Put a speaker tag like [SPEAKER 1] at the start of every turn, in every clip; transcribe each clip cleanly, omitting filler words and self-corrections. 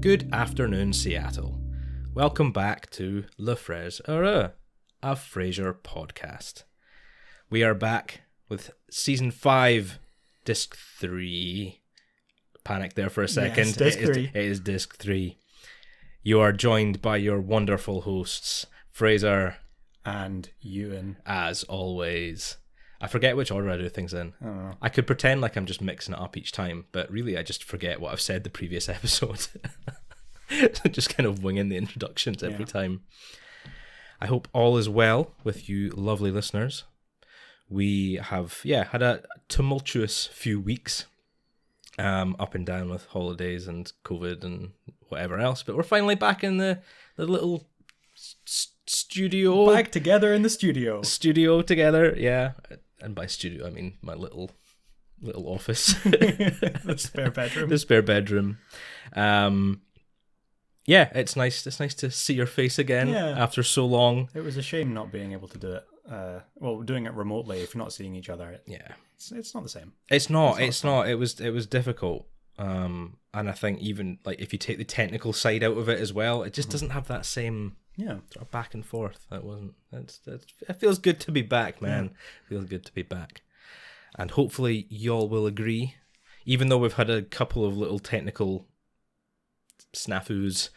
[SPEAKER 1] Good afternoon, Seattle. Welcome back to Le Frères, Heureux, a Frasier podcast. We are back with Season 5, Disc 3. Panic there for a second.
[SPEAKER 2] Yes, Disc 3.
[SPEAKER 1] It is Disc 3. You are joined by your wonderful hosts, Frasier
[SPEAKER 2] and Euan.
[SPEAKER 1] As always. I forget which order I do things in.
[SPEAKER 2] I don't know.
[SPEAKER 1] I could pretend like I'm just mixing it up each time, but really I just forget what I've said the previous episode. Just kind of winging the introductions every time. I hope all is well with you lovely listeners. We have, had a tumultuous few weeks, up and down with holidays and COVID and whatever else, but we're finally back in the little studio.
[SPEAKER 2] Back together in the studio.
[SPEAKER 1] Studio together, yeah. And by studio, I mean my little office.
[SPEAKER 2] The spare bedroom.
[SPEAKER 1] The spare bedroom. Yeah, it's nice. It's nice to see your face again after so long.
[SPEAKER 2] It was a shame not being able to do it. Doing it remotely if you're not seeing each other. It's not the same.
[SPEAKER 1] It's not. It was difficult. And I think even like if you take the technical side out of it as well, it just doesn't have that same sort of back and forth. It feels good to be back, man. It feels good to be back. And hopefully y'all will agree. Even though we've had a couple of little technical snafus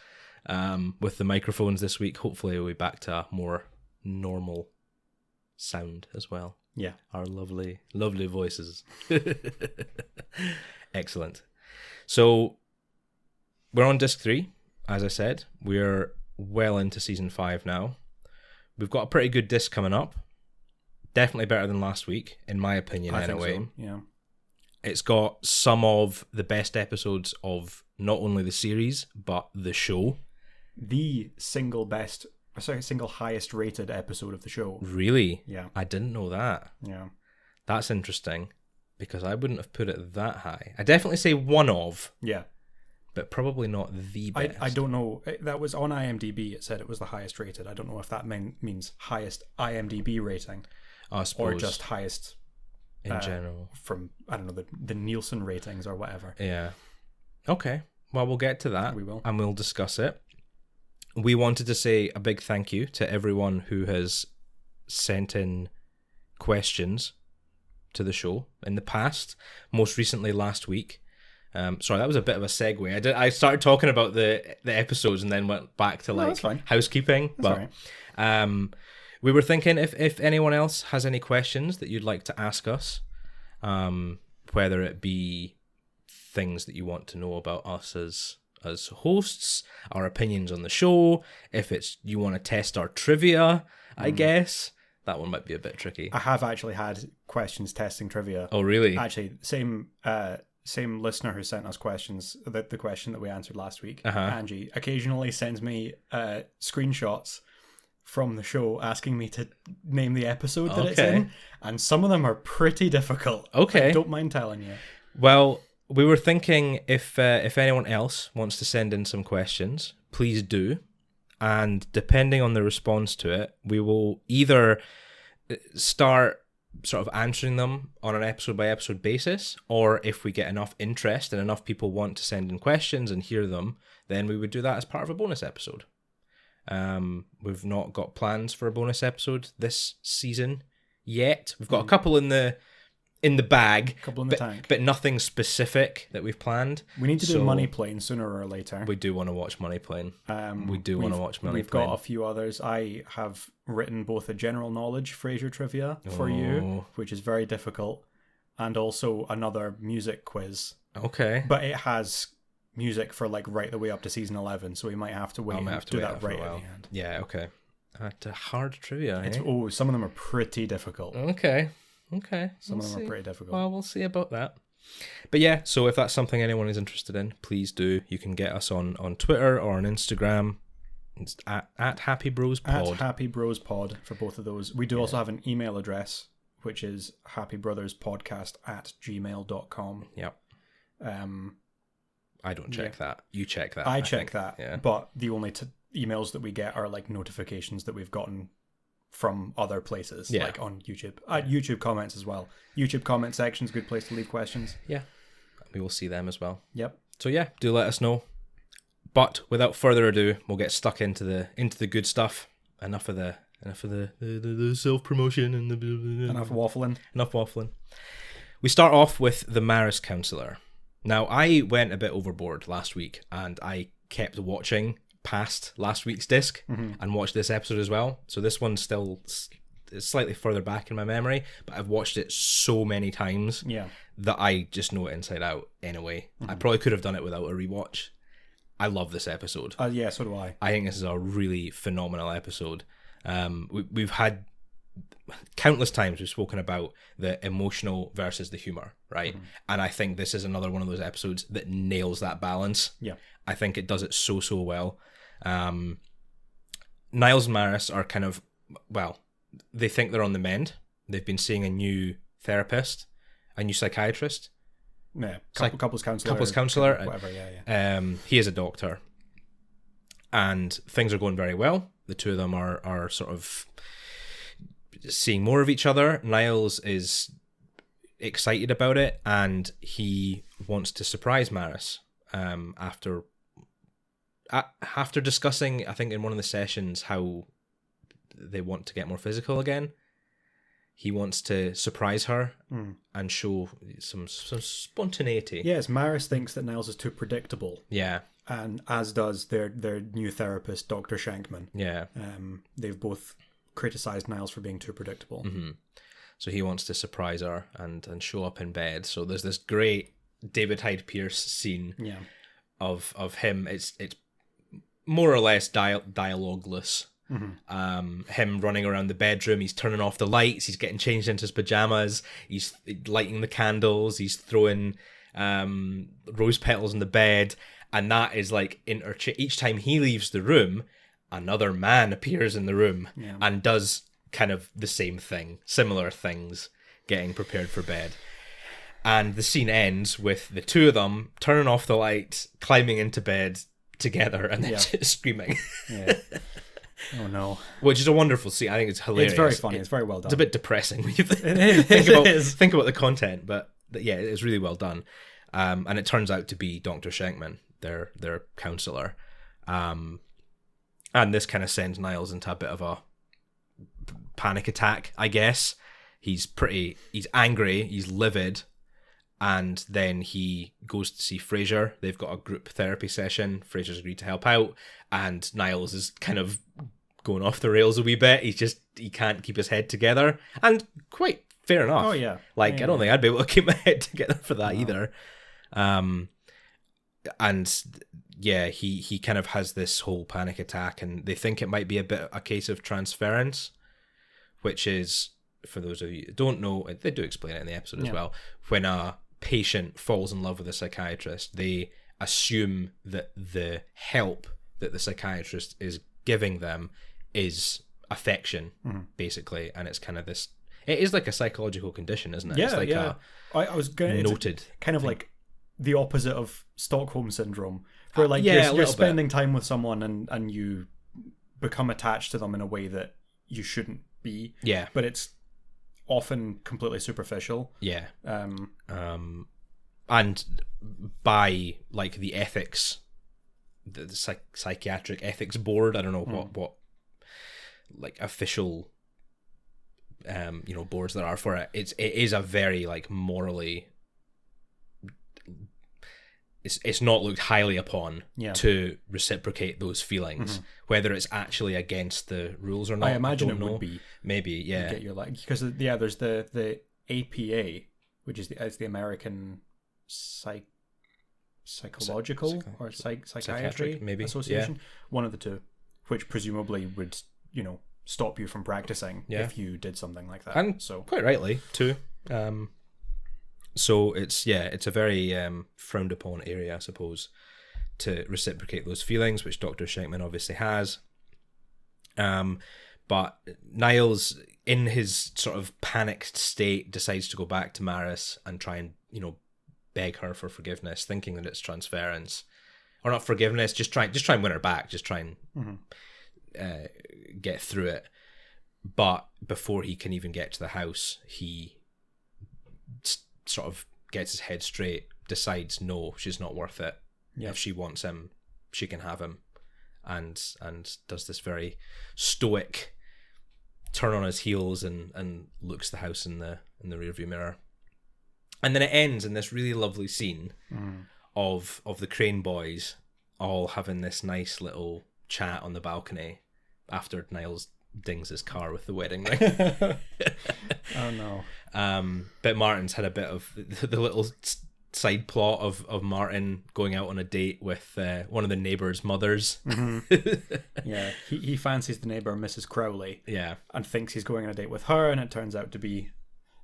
[SPEAKER 1] with the microphones this week, hopefully we'll be back to a more normal sound as well.
[SPEAKER 2] Yeah.
[SPEAKER 1] Our lovely, lovely voices. Excellent. So we're on Disc 3, as I said. We're well into Season 5 now. We've got a pretty good disc coming up. Definitely better than last week, in my opinion, anyway.
[SPEAKER 2] I think so, yeah.
[SPEAKER 1] It's got some of the best episodes of not only the series, but the show.
[SPEAKER 2] The single highest rated episode of the show.
[SPEAKER 1] Really?
[SPEAKER 2] Yeah.
[SPEAKER 1] I didn't know that.
[SPEAKER 2] Yeah.
[SPEAKER 1] That's interesting, because I wouldn't have put it that high. I definitely say one of. Yeah. But probably not the best.
[SPEAKER 2] I don't know. That was on IMDb. It said it was the highest rated. I don't know if that means highest IMDb rating.
[SPEAKER 1] I suppose.
[SPEAKER 2] Or just highest
[SPEAKER 1] in general.
[SPEAKER 2] From, I don't know, the Nielsen ratings or whatever.
[SPEAKER 1] Yeah. Okay. Well, we'll get to that.
[SPEAKER 2] We will.
[SPEAKER 1] And we'll discuss it. We wanted to say a big thank you to everyone who has sent in questions to the show in the past. Most recently last week. Sorry, that was a bit of a segue. I started talking about the episodes and then went back to housekeeping.
[SPEAKER 2] That's
[SPEAKER 1] but we were thinking if anyone else has any questions that you'd like to ask us, whether it be things that you want to know about us as hosts, our opinions on the show, if it's you want to test our trivia, I guess. That one might be a bit tricky.
[SPEAKER 2] I have actually had questions testing trivia.
[SPEAKER 1] Oh, really?
[SPEAKER 2] Actually, same listener who sent us questions, the question that we answered last week, Angie, occasionally sends me screenshots from the show asking me to name the episode that it's in, and some of them are pretty difficult.
[SPEAKER 1] Okay.
[SPEAKER 2] I don't mind telling you.
[SPEAKER 1] Well, we were thinking if anyone else wants to send in some questions, please do. And depending on the response to it, we will either start sort of answering them on an episode by episode basis, or if we get enough interest and enough people want to send in questions and hear them, then we would do that as part of a bonus episode. We've not got plans for a bonus episode this season yet. We've got a couple in the bag,
[SPEAKER 2] couple in the tank,
[SPEAKER 1] but nothing specific that we've planned.
[SPEAKER 2] We need to do Money Plane sooner or later.
[SPEAKER 1] We do want to watch Money Plane.
[SPEAKER 2] We've got a few others. I have written both a general knowledge Frasier trivia for you, which is very difficult, and also another music quiz.
[SPEAKER 1] Okay.
[SPEAKER 2] But it has music for like right the way up to season 11, so we might have to wait and do that right at the end.
[SPEAKER 1] Yeah, okay. That's a hard trivia,
[SPEAKER 2] some of them are pretty difficult.
[SPEAKER 1] Okay.
[SPEAKER 2] Some of them are pretty difficult.
[SPEAKER 1] Well, we'll see about that. But yeah, so if that's something anyone is interested in, please do. You can get us on Twitter or on Instagram. It's at Happy Bros Pod.
[SPEAKER 2] At Happy Bros Pod for both of those. We do also have an email address, which is happybrotherspodcast@gmail.com.
[SPEAKER 1] Yep. I don't check that. You check that.
[SPEAKER 2] I check that. Yeah. But the only emails that we get are like notifications that we've gotten from other places, like on YouTube. YouTube comments as well. YouTube comment section's a good place to leave questions.
[SPEAKER 1] Yeah. We will see them as well.
[SPEAKER 2] Yep.
[SPEAKER 1] So yeah, do let us know. But without further ado, we'll get stuck into the good stuff. Enough of the self promotion and
[SPEAKER 2] enough waffling.
[SPEAKER 1] Enough waffling. We start off with the Maris counsellor. Now, I went a bit overboard last week, and I kept watching past last week's disc and watched this episode as well. So this one's still slightly further back in my memory, but I've watched it so many times that I just know it inside out anyway. I probably could have done it without a rewatch. I love this episode.
[SPEAKER 2] Yeah, so do I.
[SPEAKER 1] I think this is a really phenomenal episode. We've had countless times we've spoken about the emotional versus the humor, right? And I think this is another one of those episodes that nails that balance.
[SPEAKER 2] Yeah.
[SPEAKER 1] I think it does it so well. Niles and Maris are kind of, well, they think they're on the mend. They've been seeing a new therapist, a new psychiatrist.
[SPEAKER 2] Yeah, couples counsellor.
[SPEAKER 1] Couples counsellor.
[SPEAKER 2] Whatever, yeah.
[SPEAKER 1] He is a doctor. And things are going very well. The two of them are sort of seeing more of each other. Niles is excited about it, and he wants to surprise Maris after discussing, I think, in one of the sessions how they want to get more physical again. He wants to surprise her and show some spontaneity.
[SPEAKER 2] Yes, Maris thinks that Niles is too predictable.
[SPEAKER 1] Yeah.
[SPEAKER 2] And as does their new therapist, Dr. Shankman.
[SPEAKER 1] Yeah.
[SPEAKER 2] They've both criticised Niles for being too predictable.
[SPEAKER 1] So he wants to surprise her and show up in bed. So there's this great David Hyde Pierce scene of him. It's more or less dialogueless. Him running around the bedroom, he's turning off the lights, he's getting changed into his pajamas, he's lighting the candles, he's throwing rose petals in the bed, and that is like each time he leaves the room, another man appears in the room and does kind of the same thing, similar things, getting prepared for bed. And the scene ends with the two of them turning off the lights, climbing into bed together, and then just screaming.
[SPEAKER 2] Oh no!
[SPEAKER 1] Which is a wonderful scene. I think it's hilarious.
[SPEAKER 2] It's very funny. It's very well done.
[SPEAKER 1] It's a bit depressing when you
[SPEAKER 2] think
[SPEAKER 1] about the content, but yeah, it's really well done. And it turns out to be Dr. Shankman, their counsellor. And this kind of sends Niles into a bit of a panic attack, I guess. He's angry, he's livid, and then he goes to see Frasier. They've got a group therapy session. Frasier's agreed to help out, and Niles is kind of going off the rails a wee bit. He can't keep his head together, and quite fair enough.
[SPEAKER 2] Oh yeah,
[SPEAKER 1] I don't think I'd be able to keep my head together for that either. And yeah, he kind of has this whole panic attack, and they think it might be a case of transference, which is, for those of you that don't know, they do explain it in the episode as well. When a patient falls in love with a psychiatrist, they assume that the help that the psychiatrist is giving them is affection, basically, and it's kind of this. It is like a psychological condition, isn't it?
[SPEAKER 2] Yeah,
[SPEAKER 1] it's like
[SPEAKER 2] I was going
[SPEAKER 1] noted
[SPEAKER 2] kind of thing. Like the opposite of Stockholm syndrome, where like you're spending time with someone and you become attached to them in a way that you shouldn't be.
[SPEAKER 1] Yeah,
[SPEAKER 2] but it's often completely superficial.
[SPEAKER 1] Yeah. And by like the ethics, the psychiatric ethics board, I don't know what like official boards there are for it. It is a very like morally, it's not looked highly upon to reciprocate those feelings, whether it's actually against the rules or not.
[SPEAKER 2] I imagine it
[SPEAKER 1] know.
[SPEAKER 2] Would be
[SPEAKER 1] maybe, yeah.
[SPEAKER 2] Get your because there's the APA, which is the American psychological or psychiatry
[SPEAKER 1] maybe
[SPEAKER 2] association, one of the two, which presumably would stop you from practicing if you did something like that.
[SPEAKER 1] And so quite rightly too. So it's a very frowned upon area, I suppose, to reciprocate those feelings, which Dr. Shankman obviously has. But Niles, in his sort of panicked state, decides to go back to Maris and try and beg her for forgiveness, thinking that it's transference, or not forgiveness, just try and win her back, just try and get through it. But before he can even get to the house, he sort of gets his head straight, decides no, she's not worth it. If she wants him, she can have him, and does this very stoic turn on his heels and looks the house in the rearview mirror. And then it ends in this really lovely scene of the Crane boys all having this nice little chat on the balcony after Niles dings his car with the wedding ring.
[SPEAKER 2] Oh no.
[SPEAKER 1] But Martin's had a bit of the little side plot of Martin going out on a date with one of the neighbours' mothers.
[SPEAKER 2] Yeah, he fancies the neighbour, Mrs. Crowley.
[SPEAKER 1] Yeah,
[SPEAKER 2] and thinks he's going on a date with her, and it turns out to be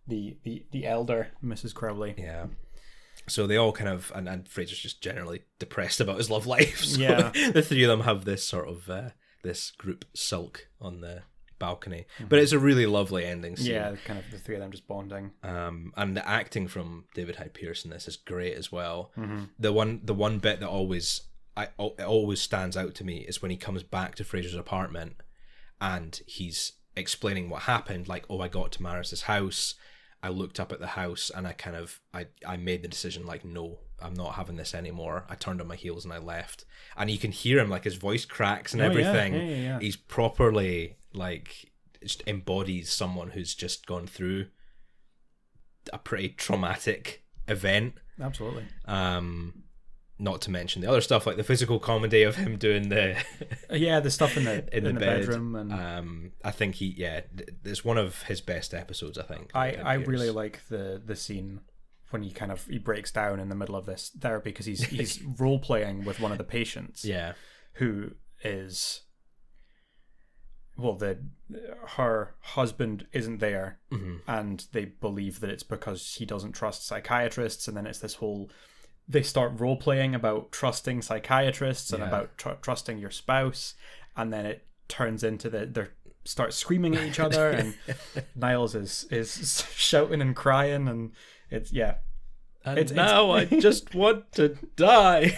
[SPEAKER 2] the elder Mrs. Crowley.
[SPEAKER 1] Yeah. So they all kind of, and Frasier's just generally depressed about his love life. So
[SPEAKER 2] yeah,
[SPEAKER 1] the three of them have this sort of this group sulk on the balcony, but it's a really lovely ending scene.
[SPEAKER 2] Yeah, kind of the three of them just bonding.
[SPEAKER 1] And the acting from David Hyde Pierce in this is great as well. The one bit that always stands out to me is when he comes back to Frasier's apartment and he's explaining what happened. Like, oh, I got to Maris's house, I looked up at the house, and I made the decision, like, no, I'm not having this anymore. I turned on my heels and I left. And you can hear him, like, his voice cracks and everything.
[SPEAKER 2] Yeah.
[SPEAKER 1] He's properly, like, just embodies someone who's just gone through a pretty traumatic event.
[SPEAKER 2] Absolutely.
[SPEAKER 1] Not to mention the other stuff, like the physical comedy of him doing the
[SPEAKER 2] the stuff in the
[SPEAKER 1] in the
[SPEAKER 2] bedroom, and
[SPEAKER 1] I think it's one of his best episodes. I think
[SPEAKER 2] I really like the scene when he breaks down in the middle of this therapy, because he's role playing with one of the patients, who is, well, her husband isn't there, and they believe that it's because he doesn't trust psychiatrists, and then it's this whole, they start role playing about trusting psychiatrists and about trusting your spouse, and then it turns into they start screaming at each other, and Niles is shouting and crying, and it's I just want to die.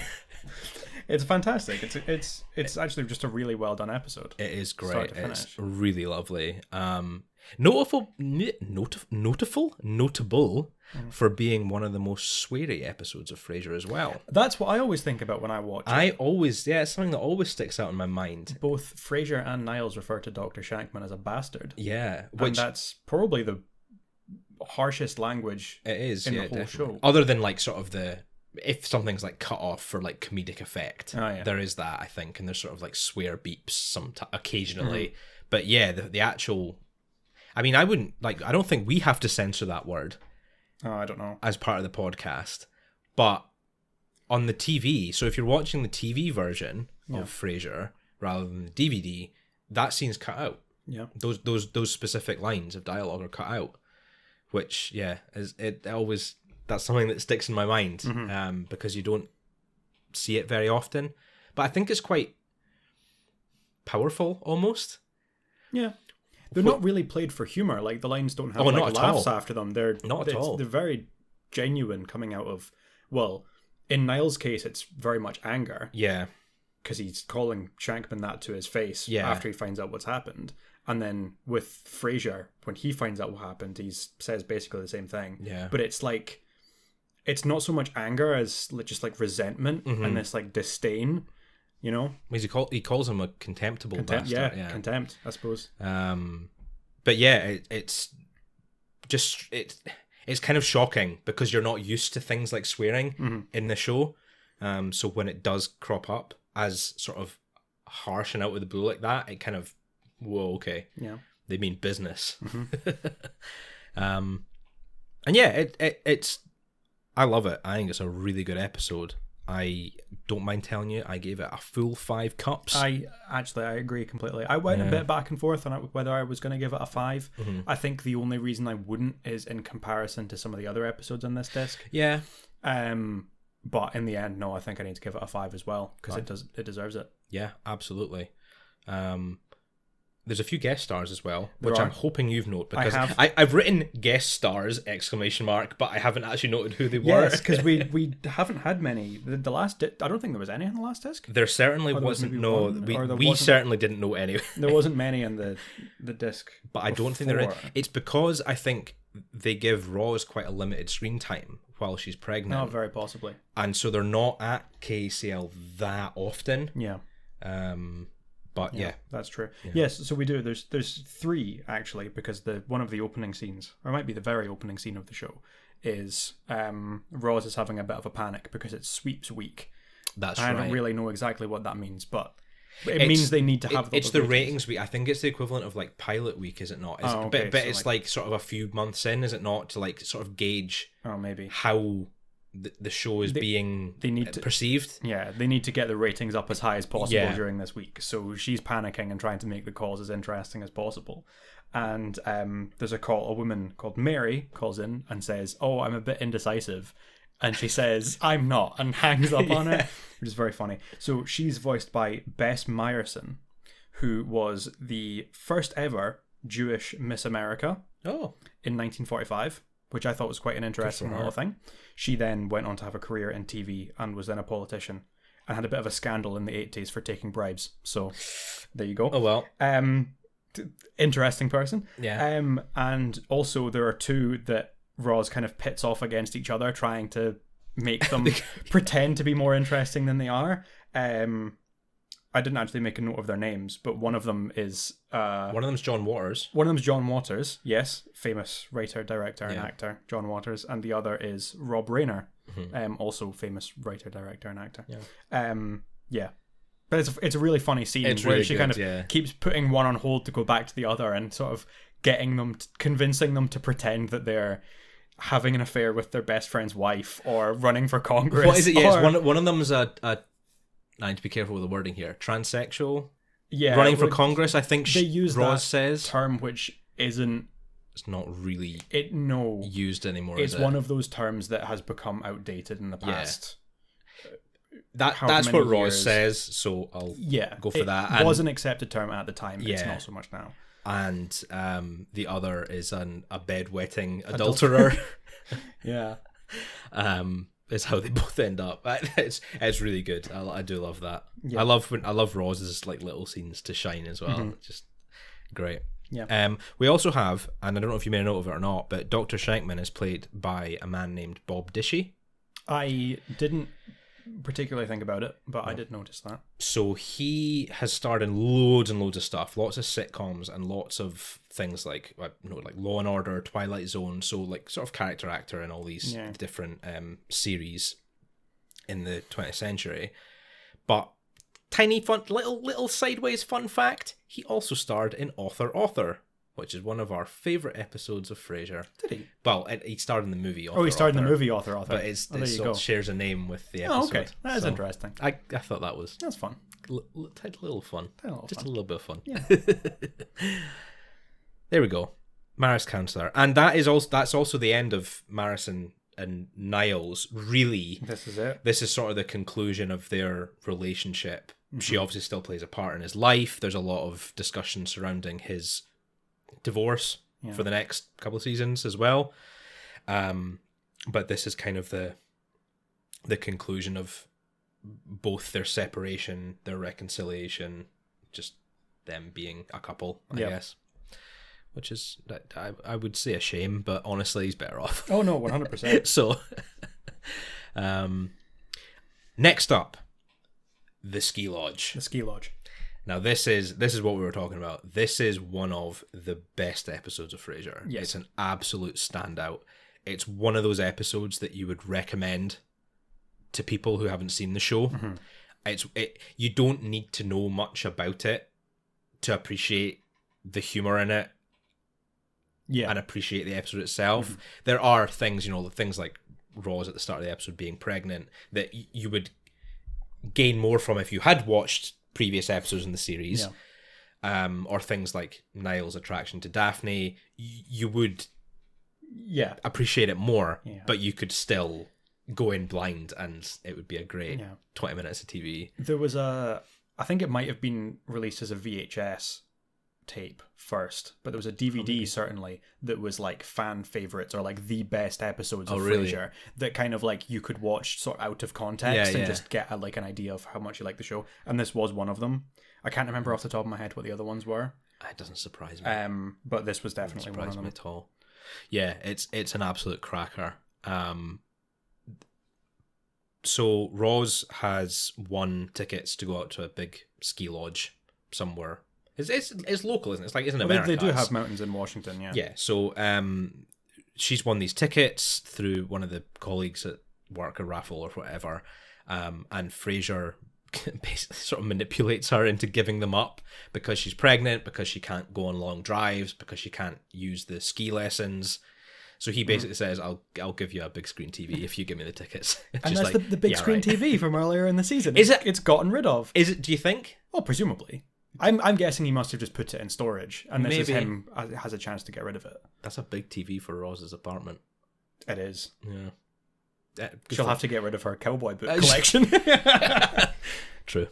[SPEAKER 2] It's fantastic. It's actually just a really well done episode.
[SPEAKER 1] It is great. It's really lovely. Notable for being one of the most sweary episodes of Frasier as well.
[SPEAKER 2] That's what I always think about when I watch it.
[SPEAKER 1] It's something that always sticks out in my mind.
[SPEAKER 2] Both Frasier and Niles refer to Dr. Shankman as a bastard.
[SPEAKER 1] Yeah.
[SPEAKER 2] And that's probably the harshest language
[SPEAKER 1] it is,
[SPEAKER 2] in the whole
[SPEAKER 1] definitely.
[SPEAKER 2] show.
[SPEAKER 1] Other than like sort of if something's like cut off for like comedic effect, there is that, I think, and there's sort of like swear beeps occasionally. But yeah, the actual, I mean, I don't think we have to censor that word.
[SPEAKER 2] Oh, I don't know.
[SPEAKER 1] As part of the podcast. But on the TV, so if you're watching the TV version of Frasier rather than the DVD, that scene's cut out.
[SPEAKER 2] Yeah.
[SPEAKER 1] Those specific lines of dialogue are cut out, which that's something that sticks in my mind, because you don't see it very often. But I think it's quite powerful almost.
[SPEAKER 2] Yeah. They're not really played for humor. Like, the lines don't have laughs after them. They're not at all. They're very genuine, coming out of, well, in Niles' case, it's very much anger.
[SPEAKER 1] Yeah.
[SPEAKER 2] Because he's calling Shankman that to his face after he finds out what's happened. And then with Frasier, when he finds out what happened, he says basically the same thing.
[SPEAKER 1] Yeah.
[SPEAKER 2] But it's like, it's not so much anger as just like resentment and this like disdain. You know,
[SPEAKER 1] he calls him a contemptible bastard.
[SPEAKER 2] Yeah, contempt, I suppose.
[SPEAKER 1] But yeah, it's kind of shocking because you're not used to things like swearing in the show. So when it does crop up as sort of harsh and out of the blue like that, it kind of, whoa, okay,
[SPEAKER 2] yeah,
[SPEAKER 1] they mean business. And yeah, it's I love it. I think it's a really good episode. I don't mind telling you, I gave it a full 5 cups.
[SPEAKER 2] I agree completely. I went a bit back and forth on whether I was going to give it a 5. I think the only reason I wouldn't is in comparison to some of the other episodes on this disc.
[SPEAKER 1] Yeah.
[SPEAKER 2] But in the end, no, I think I need to give it a 5 as well, because it deserves it.
[SPEAKER 1] Yeah, absolutely. There's a few guest stars as well, which I'm hoping you've noted, because I've written guest stars ! But I haven't actually noted who they were.
[SPEAKER 2] Yes, because we haven't had many. The last, I don't think there was any on the last disc.
[SPEAKER 1] There certainly wasn't. No, we certainly didn't know any.
[SPEAKER 2] There wasn't many in the disc.
[SPEAKER 1] But I don't think there is. It's because I think they give Roz quite a limited screen time, while she's pregnant.
[SPEAKER 2] No, very possibly.
[SPEAKER 1] And so they're not at KCL that often.
[SPEAKER 2] Yeah.
[SPEAKER 1] But yeah,
[SPEAKER 2] that's true.
[SPEAKER 1] Yeah.
[SPEAKER 2] Yes, so we do. There's three actually, because one of the opening scenes, or it might be the very opening scene of the show, is Roz is having a bit of a panic because it's sweeps week.
[SPEAKER 1] That's
[SPEAKER 2] I
[SPEAKER 1] right.
[SPEAKER 2] don't really know exactly what that means, but it means they need to have.
[SPEAKER 1] It's the ratings week. I think it's the equivalent of like pilot week, is it not?
[SPEAKER 2] Okay,
[SPEAKER 1] but
[SPEAKER 2] so
[SPEAKER 1] it's like sort of a few months in, is it not, to like sort of gauge
[SPEAKER 2] maybe
[SPEAKER 1] how the show is being perceived.
[SPEAKER 2] Yeah, they need to get the ratings up as high as possible
[SPEAKER 1] during
[SPEAKER 2] this week. So she's panicking and trying to make the calls as interesting as possible. And there's a woman called Mary calls in and says, "Oh, I'm a bit indecisive." And she says, "I'm not," and hangs up on it, which is very funny. So she's voiced by Bess Meyerson, who was the first ever Jewish Miss America in 1945, which I thought was quite an interesting little thing. She then went on to have a career in TV and was then a politician and had a bit of a scandal in the 80s for taking bribes. So there you go.
[SPEAKER 1] Oh, well.
[SPEAKER 2] Interesting person.
[SPEAKER 1] Yeah.
[SPEAKER 2] And also there are two that Roz kind of pits off against each other, trying to make them pretend to be more interesting than they are. I didn't actually make a note of their names, but one of them is...
[SPEAKER 1] one of them's John Waters.
[SPEAKER 2] One of them's John Waters, yes. Famous writer, director, and actor, John Waters. And the other is Rob Reiner, also famous writer, director, and actor. Yeah. But it's a really funny scene where she kind of keeps putting one on hold to go back to the other and sort of convincing them to pretend that they're having an affair with their best friend's wife or running for Congress.
[SPEAKER 1] What is it? Yes, one of them's I need to be careful with the wording here. Transsexual. Yeah, running for Congress. I think
[SPEAKER 2] they use
[SPEAKER 1] Roz
[SPEAKER 2] that
[SPEAKER 1] says
[SPEAKER 2] term, which isn't.
[SPEAKER 1] It's not really used anymore.
[SPEAKER 2] It's one of those terms that has become outdated in the past.
[SPEAKER 1] That's what Roz says, so I'll go for that.
[SPEAKER 2] It was an accepted term at the time. It's not so much now.
[SPEAKER 1] And the other is a bedwetting adulterer.
[SPEAKER 2] Yeah.
[SPEAKER 1] Is how they both end up. It's really good. I do love that. Yeah. I love Roz's like little scenes to shine as well. Just great.
[SPEAKER 2] Yeah.
[SPEAKER 1] We also have, and I don't know if you made a note of it or not, but Dr. Shankman is played by a man named Bob Dishy.
[SPEAKER 2] I didn't particularly think about it, but I did notice that.
[SPEAKER 1] So he has starred in loads and loads of stuff, lots of sitcoms and lots of things like Law and Order, Twilight Zone. So like sort of character actor in all these different series in the 20th century. But tiny fun little sideways fun fact: he also starred in Author, which is one of our favourite episodes of Frasier.
[SPEAKER 2] Did he?
[SPEAKER 1] Well, he starred in the movie Author.
[SPEAKER 2] He starred in the movie Author.
[SPEAKER 1] But it sort of shares a name with the episode.
[SPEAKER 2] Oh, okay. That is interesting.
[SPEAKER 1] I thought that's
[SPEAKER 2] fun.
[SPEAKER 1] Little fun. Just a little bit of fun.
[SPEAKER 2] Yeah.
[SPEAKER 1] There we go. Maris Counselor. And that's also the end of Maris and Niles. Really.
[SPEAKER 2] This is it.
[SPEAKER 1] This is sort of the conclusion of their relationship. She obviously still plays a part in his life. There's a lot of discussion surrounding his divorce for the next couple of seasons as well, but this is kind of the conclusion of both their separation, their reconciliation, just them being a couple, I guess, which is I would say a shame, but honestly he's better off.
[SPEAKER 2] Oh no, 100%.
[SPEAKER 1] So next up, the ski lodge. Now this is what we were talking about. This is one of the best episodes of Frasier.
[SPEAKER 2] Yes.
[SPEAKER 1] It's an absolute standout. It's one of those episodes that you would recommend to people who haven't seen the show. You don't need to know much about it to appreciate the humor in it. Yeah. And appreciate the episode itself. There are things, things like Roz at the start of the episode being pregnant that you would gain more from if you had watched previous episodes in the series, or things like Niles' attraction to Daphne. You would appreciate it more, but you could still go in blind and it would be a great 20 minutes of TV.
[SPEAKER 2] There was I think it might have been released as a VHS tape first, but there was a DVD certainly that was like fan favorites or like the best episodes of Frasier that kind of like you could watch sort of out of context and just get like an idea of how much you like the show, and this was one of them. I can't remember off the top of my head what the other ones were.
[SPEAKER 1] It doesn't surprise me.
[SPEAKER 2] But this was definitely one of them.
[SPEAKER 1] At all. Yeah, it's an absolute cracker. So Roz has won tickets to go out to a big ski lodge somewhere. It's local, isn't it? It's like, isn't America?
[SPEAKER 2] They do have mountains in Washington, yeah.
[SPEAKER 1] Yeah, so she's won these tickets through one of the colleagues at work, a raffle or whatever, and Frasier basically sort of manipulates her into giving them up because she's pregnant, because she can't go on long drives, because she can't use the ski lessons. So he basically says, I'll give you a big screen TV if you give me the tickets.
[SPEAKER 2] And that's the big screen TV from earlier in the season. It's gotten rid of.
[SPEAKER 1] Is it, do you think?
[SPEAKER 2] Well, presumably. I'm guessing he must have just put it in storage, and this is him has a chance to get rid of it.
[SPEAKER 1] That's a big TV for Roz's apartment.
[SPEAKER 2] It is.
[SPEAKER 1] Yeah.
[SPEAKER 2] She'll have to get rid of her cowboy book collection.
[SPEAKER 1] True.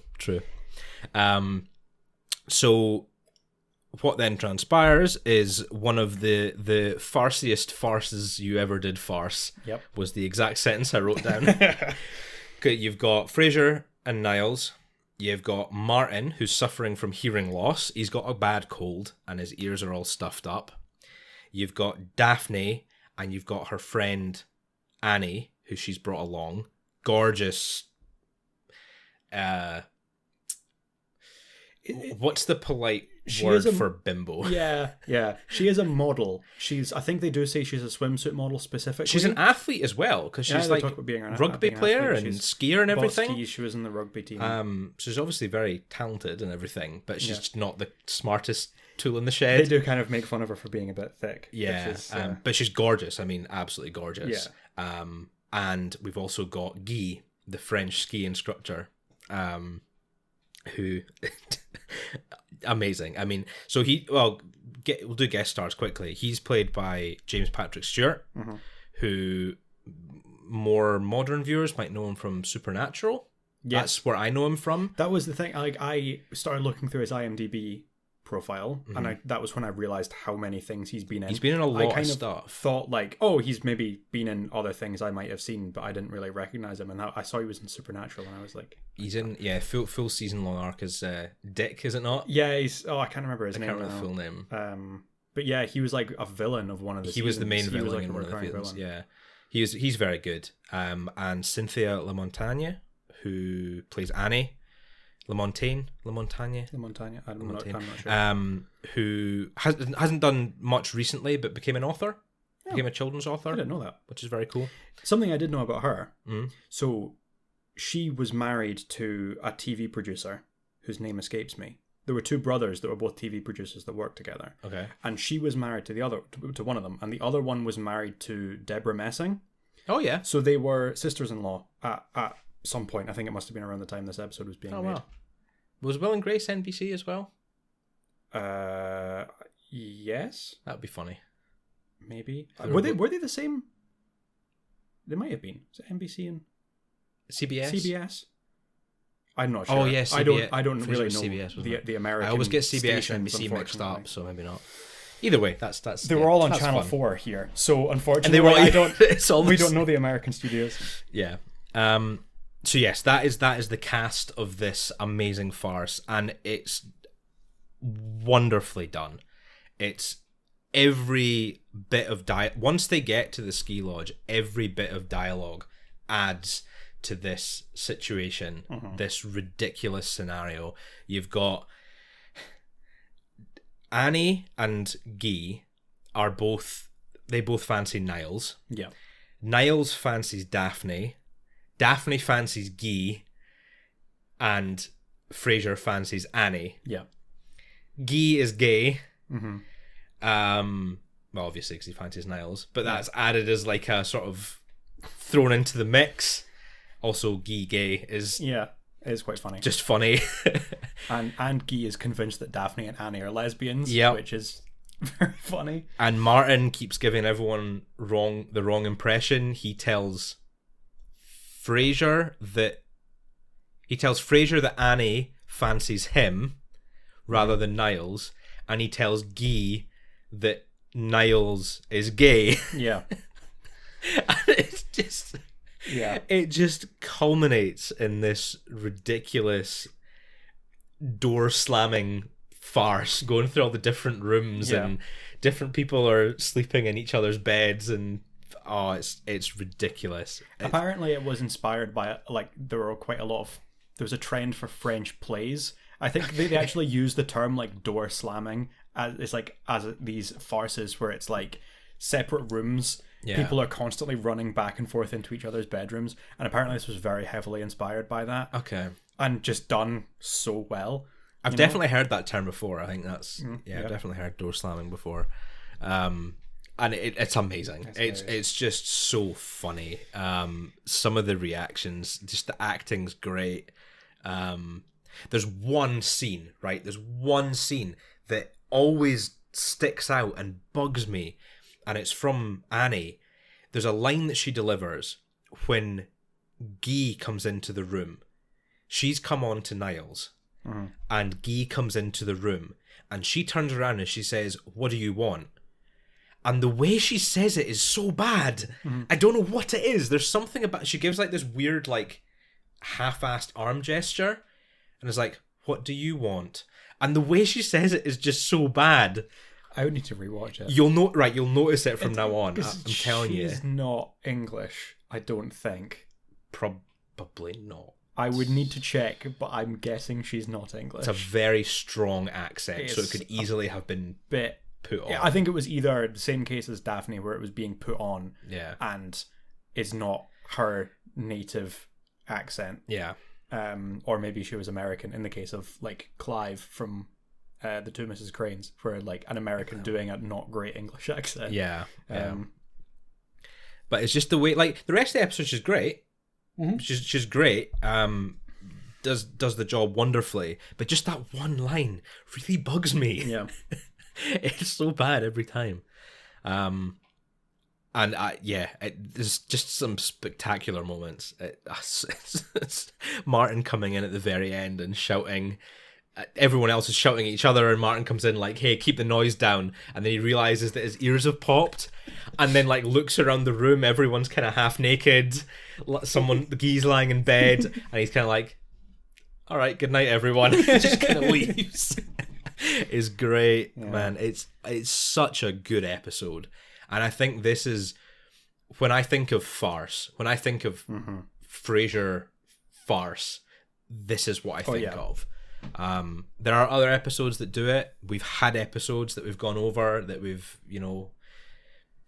[SPEAKER 1] So what then transpires is one of the farciest farces you ever did farce.
[SPEAKER 2] Yep.
[SPEAKER 1] Was the exact sentence I wrote down. Okay, you've got Frasier and Niles. You've got Martin, who's suffering from hearing loss. He's got a bad cold and his ears are all stuffed up. You've got Daphne, and you've got her friend Annie, who she's brought along. Gorgeous. What's the polite word for bimbo?
[SPEAKER 2] Yeah. She is a model. I think they do say she's a swimsuit model specifically.
[SPEAKER 1] She's an athlete as well, because she's like rugby player and skier and everything.
[SPEAKER 2] Skis, she was in the rugby team.
[SPEAKER 1] So she's obviously very talented and everything, but she's not the smartest tool in the shed.
[SPEAKER 2] They do kind of make fun of her for being a bit thick.
[SPEAKER 1] Yeah, but she's gorgeous. I mean, absolutely gorgeous. Yeah. And we've also got Guy, the French ski instructor, who amazing. I mean, so we'll do guest stars quickly. He's played by James Patrick Stewart, who more modern viewers might know him from Supernatural. Yes. That's where I know him from.
[SPEAKER 2] That was the thing. Like, I started looking through his IMDb profile, and that was when I realized how many things he's been in.
[SPEAKER 1] He's been in a lot of stuff.
[SPEAKER 2] Thought like, oh, he's maybe been in other things I might have seen, but I didn't really recognize him. And I saw he was in Supernatural, and I was like,
[SPEAKER 1] he's in full season long arc as Dick, is it not?
[SPEAKER 2] Yeah, I can't remember his name.
[SPEAKER 1] I can't remember the full name.
[SPEAKER 2] But yeah, he was like a villain of one of the.
[SPEAKER 1] He was the main villain in one of the villains. Yeah, he's very good. And Cynthia LaMontagne, who plays Annie. LaMontagne.
[SPEAKER 2] I'm not sure.
[SPEAKER 1] Who hasn't done much recently, but became an author. Yeah. Became a children's author. I
[SPEAKER 2] didn't know that,
[SPEAKER 1] which is very cool.
[SPEAKER 2] Something I did know about her. So she was married to a TV producer whose name escapes me. There were two brothers that were both TV producers that worked together.
[SPEAKER 1] Okay.
[SPEAKER 2] And she was married to one of them, and the other one was married to Deborah Messing.
[SPEAKER 1] Oh yeah.
[SPEAKER 2] So they were sisters-in-law at some point. I think it must have been around the time this episode was being made. Wow.
[SPEAKER 1] Was Will and Grace NBC as well?
[SPEAKER 2] Yes.
[SPEAKER 1] That would be funny.
[SPEAKER 2] Maybe. Were they the same? They might have been. Is it NBC and CBS? I'm not sure.
[SPEAKER 1] Oh yeah, CBS.
[SPEAKER 2] I don't really know
[SPEAKER 1] CBS,
[SPEAKER 2] the American.
[SPEAKER 1] I always get CBS and NBC mixed up, so maybe not. Either way, that's.
[SPEAKER 2] They were all on Channel 4 here, so unfortunately, we don't know the American studios.
[SPEAKER 1] Yeah. So yes, that is the cast of this amazing farce, and it's wonderfully done. It's every bit of once they get to the ski lodge, every bit of dialogue adds to this situation, this ridiculous scenario. You've got Annie and Guy they both fancy Niles.
[SPEAKER 2] Yeah.
[SPEAKER 1] Niles fancies Daphne. Daphne fancies Guy, and Frasier fancies Annie.
[SPEAKER 2] Yeah.
[SPEAKER 1] Guy is gay. Well, obviously because he fancies Niles, but that's added as like a sort of thrown into the mix. Also, Guy gay is
[SPEAKER 2] it is quite funny.
[SPEAKER 1] Just funny.
[SPEAKER 2] and Guy is convinced that Daphne and Annie are lesbians, which is very funny.
[SPEAKER 1] And Martin keeps giving everyone the wrong impression. He tells Frasier that Annie fancies him rather than Niles, and he tells Guy that Niles is gay.
[SPEAKER 2] Yeah.
[SPEAKER 1] And it's just it just culminates in this ridiculous door slamming farce, going through all the different rooms and different people are sleeping in each other's beds and it's ridiculous.
[SPEAKER 2] Apparently, it was inspired by there was a trend for French plays. I think they actually use the term like door slamming as these farces where it's like separate rooms. Yeah. People are constantly running back and forth into each other's bedrooms, and apparently this was very heavily inspired by that.
[SPEAKER 1] Okay.
[SPEAKER 2] And just done so well.
[SPEAKER 1] I've definitely heard that term before. I think that's I've definitely heard door slamming before. And it's amazing. It's just so funny. Some of the reactions, just the acting's great. There's one scene, right? There's one scene that always sticks out and bugs me, and it's from Annie. There's a line that she delivers when Guy comes into the room. She's come on to Niles, and Guy comes into the room, and she turns around and she says, "What do you want?" And the way she says it is so bad. I don't know what it is. There's something about... She gives like this weird, like, half-assed arm gesture, and it's like, "What do you want?" And the way she says it is just so bad.
[SPEAKER 2] I would need to rewatch it.
[SPEAKER 1] You'll notice it from now on. I'm telling you.
[SPEAKER 2] She's not English, I don't think.
[SPEAKER 1] Probably not.
[SPEAKER 2] I would need to check, but I'm guessing she's not English.
[SPEAKER 1] It's a very strong accent, so it could easily have been put on.
[SPEAKER 2] Yeah, I think it was either the same case as Daphne, where it was being put on, and it's not her native accent.
[SPEAKER 1] Yeah.
[SPEAKER 2] Or maybe she was American, in the case of like Clive from The Two Mrs. Cranes, where like an American doing a not great English accent.
[SPEAKER 1] Yeah. But it's just the way, like, the rest of the episode, she's great. She's great. Does the job wonderfully, but just that one line really bugs me.
[SPEAKER 2] Yeah.
[SPEAKER 1] It's so bad every time. There's just some spectacular moments. It's Martin coming in at the very end and shouting. Everyone else is shouting at each other, and Martin comes in like, "Hey, keep the noise down." And then he realizes that his ears have popped, and then like looks around the room. Everyone's kind of half naked. The Guy's lying in bed, and he's kind of like, "All right, good night, everyone." Just kind of leaves. It's great, man. It's such a good episode. And I think this is, when I think of farce, when I think of Frasier farce, this is what I think of. There are other episodes that do it. We've had episodes that we've gone over, that we've,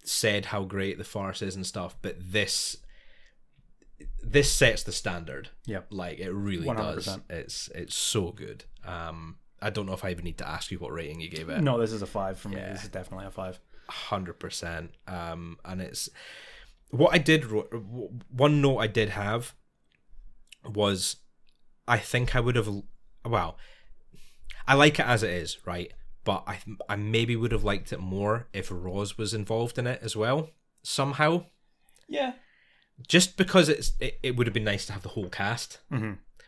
[SPEAKER 1] said how great the farce is and stuff, but this sets the standard.
[SPEAKER 2] Yeah.
[SPEAKER 1] Like, it really 100%. Does. It's so good. I don't know if I even need to ask you what rating you gave it.
[SPEAKER 2] No, this is a 5 for me. This is definitely a 5.
[SPEAKER 1] 100%. And it's what I did. One note I did have was, I think I would have. Well, I like it as it is, right? But I maybe would have liked it more if Roz was involved in it as well somehow.
[SPEAKER 2] Yeah.
[SPEAKER 1] Just because it would have been nice to have the whole cast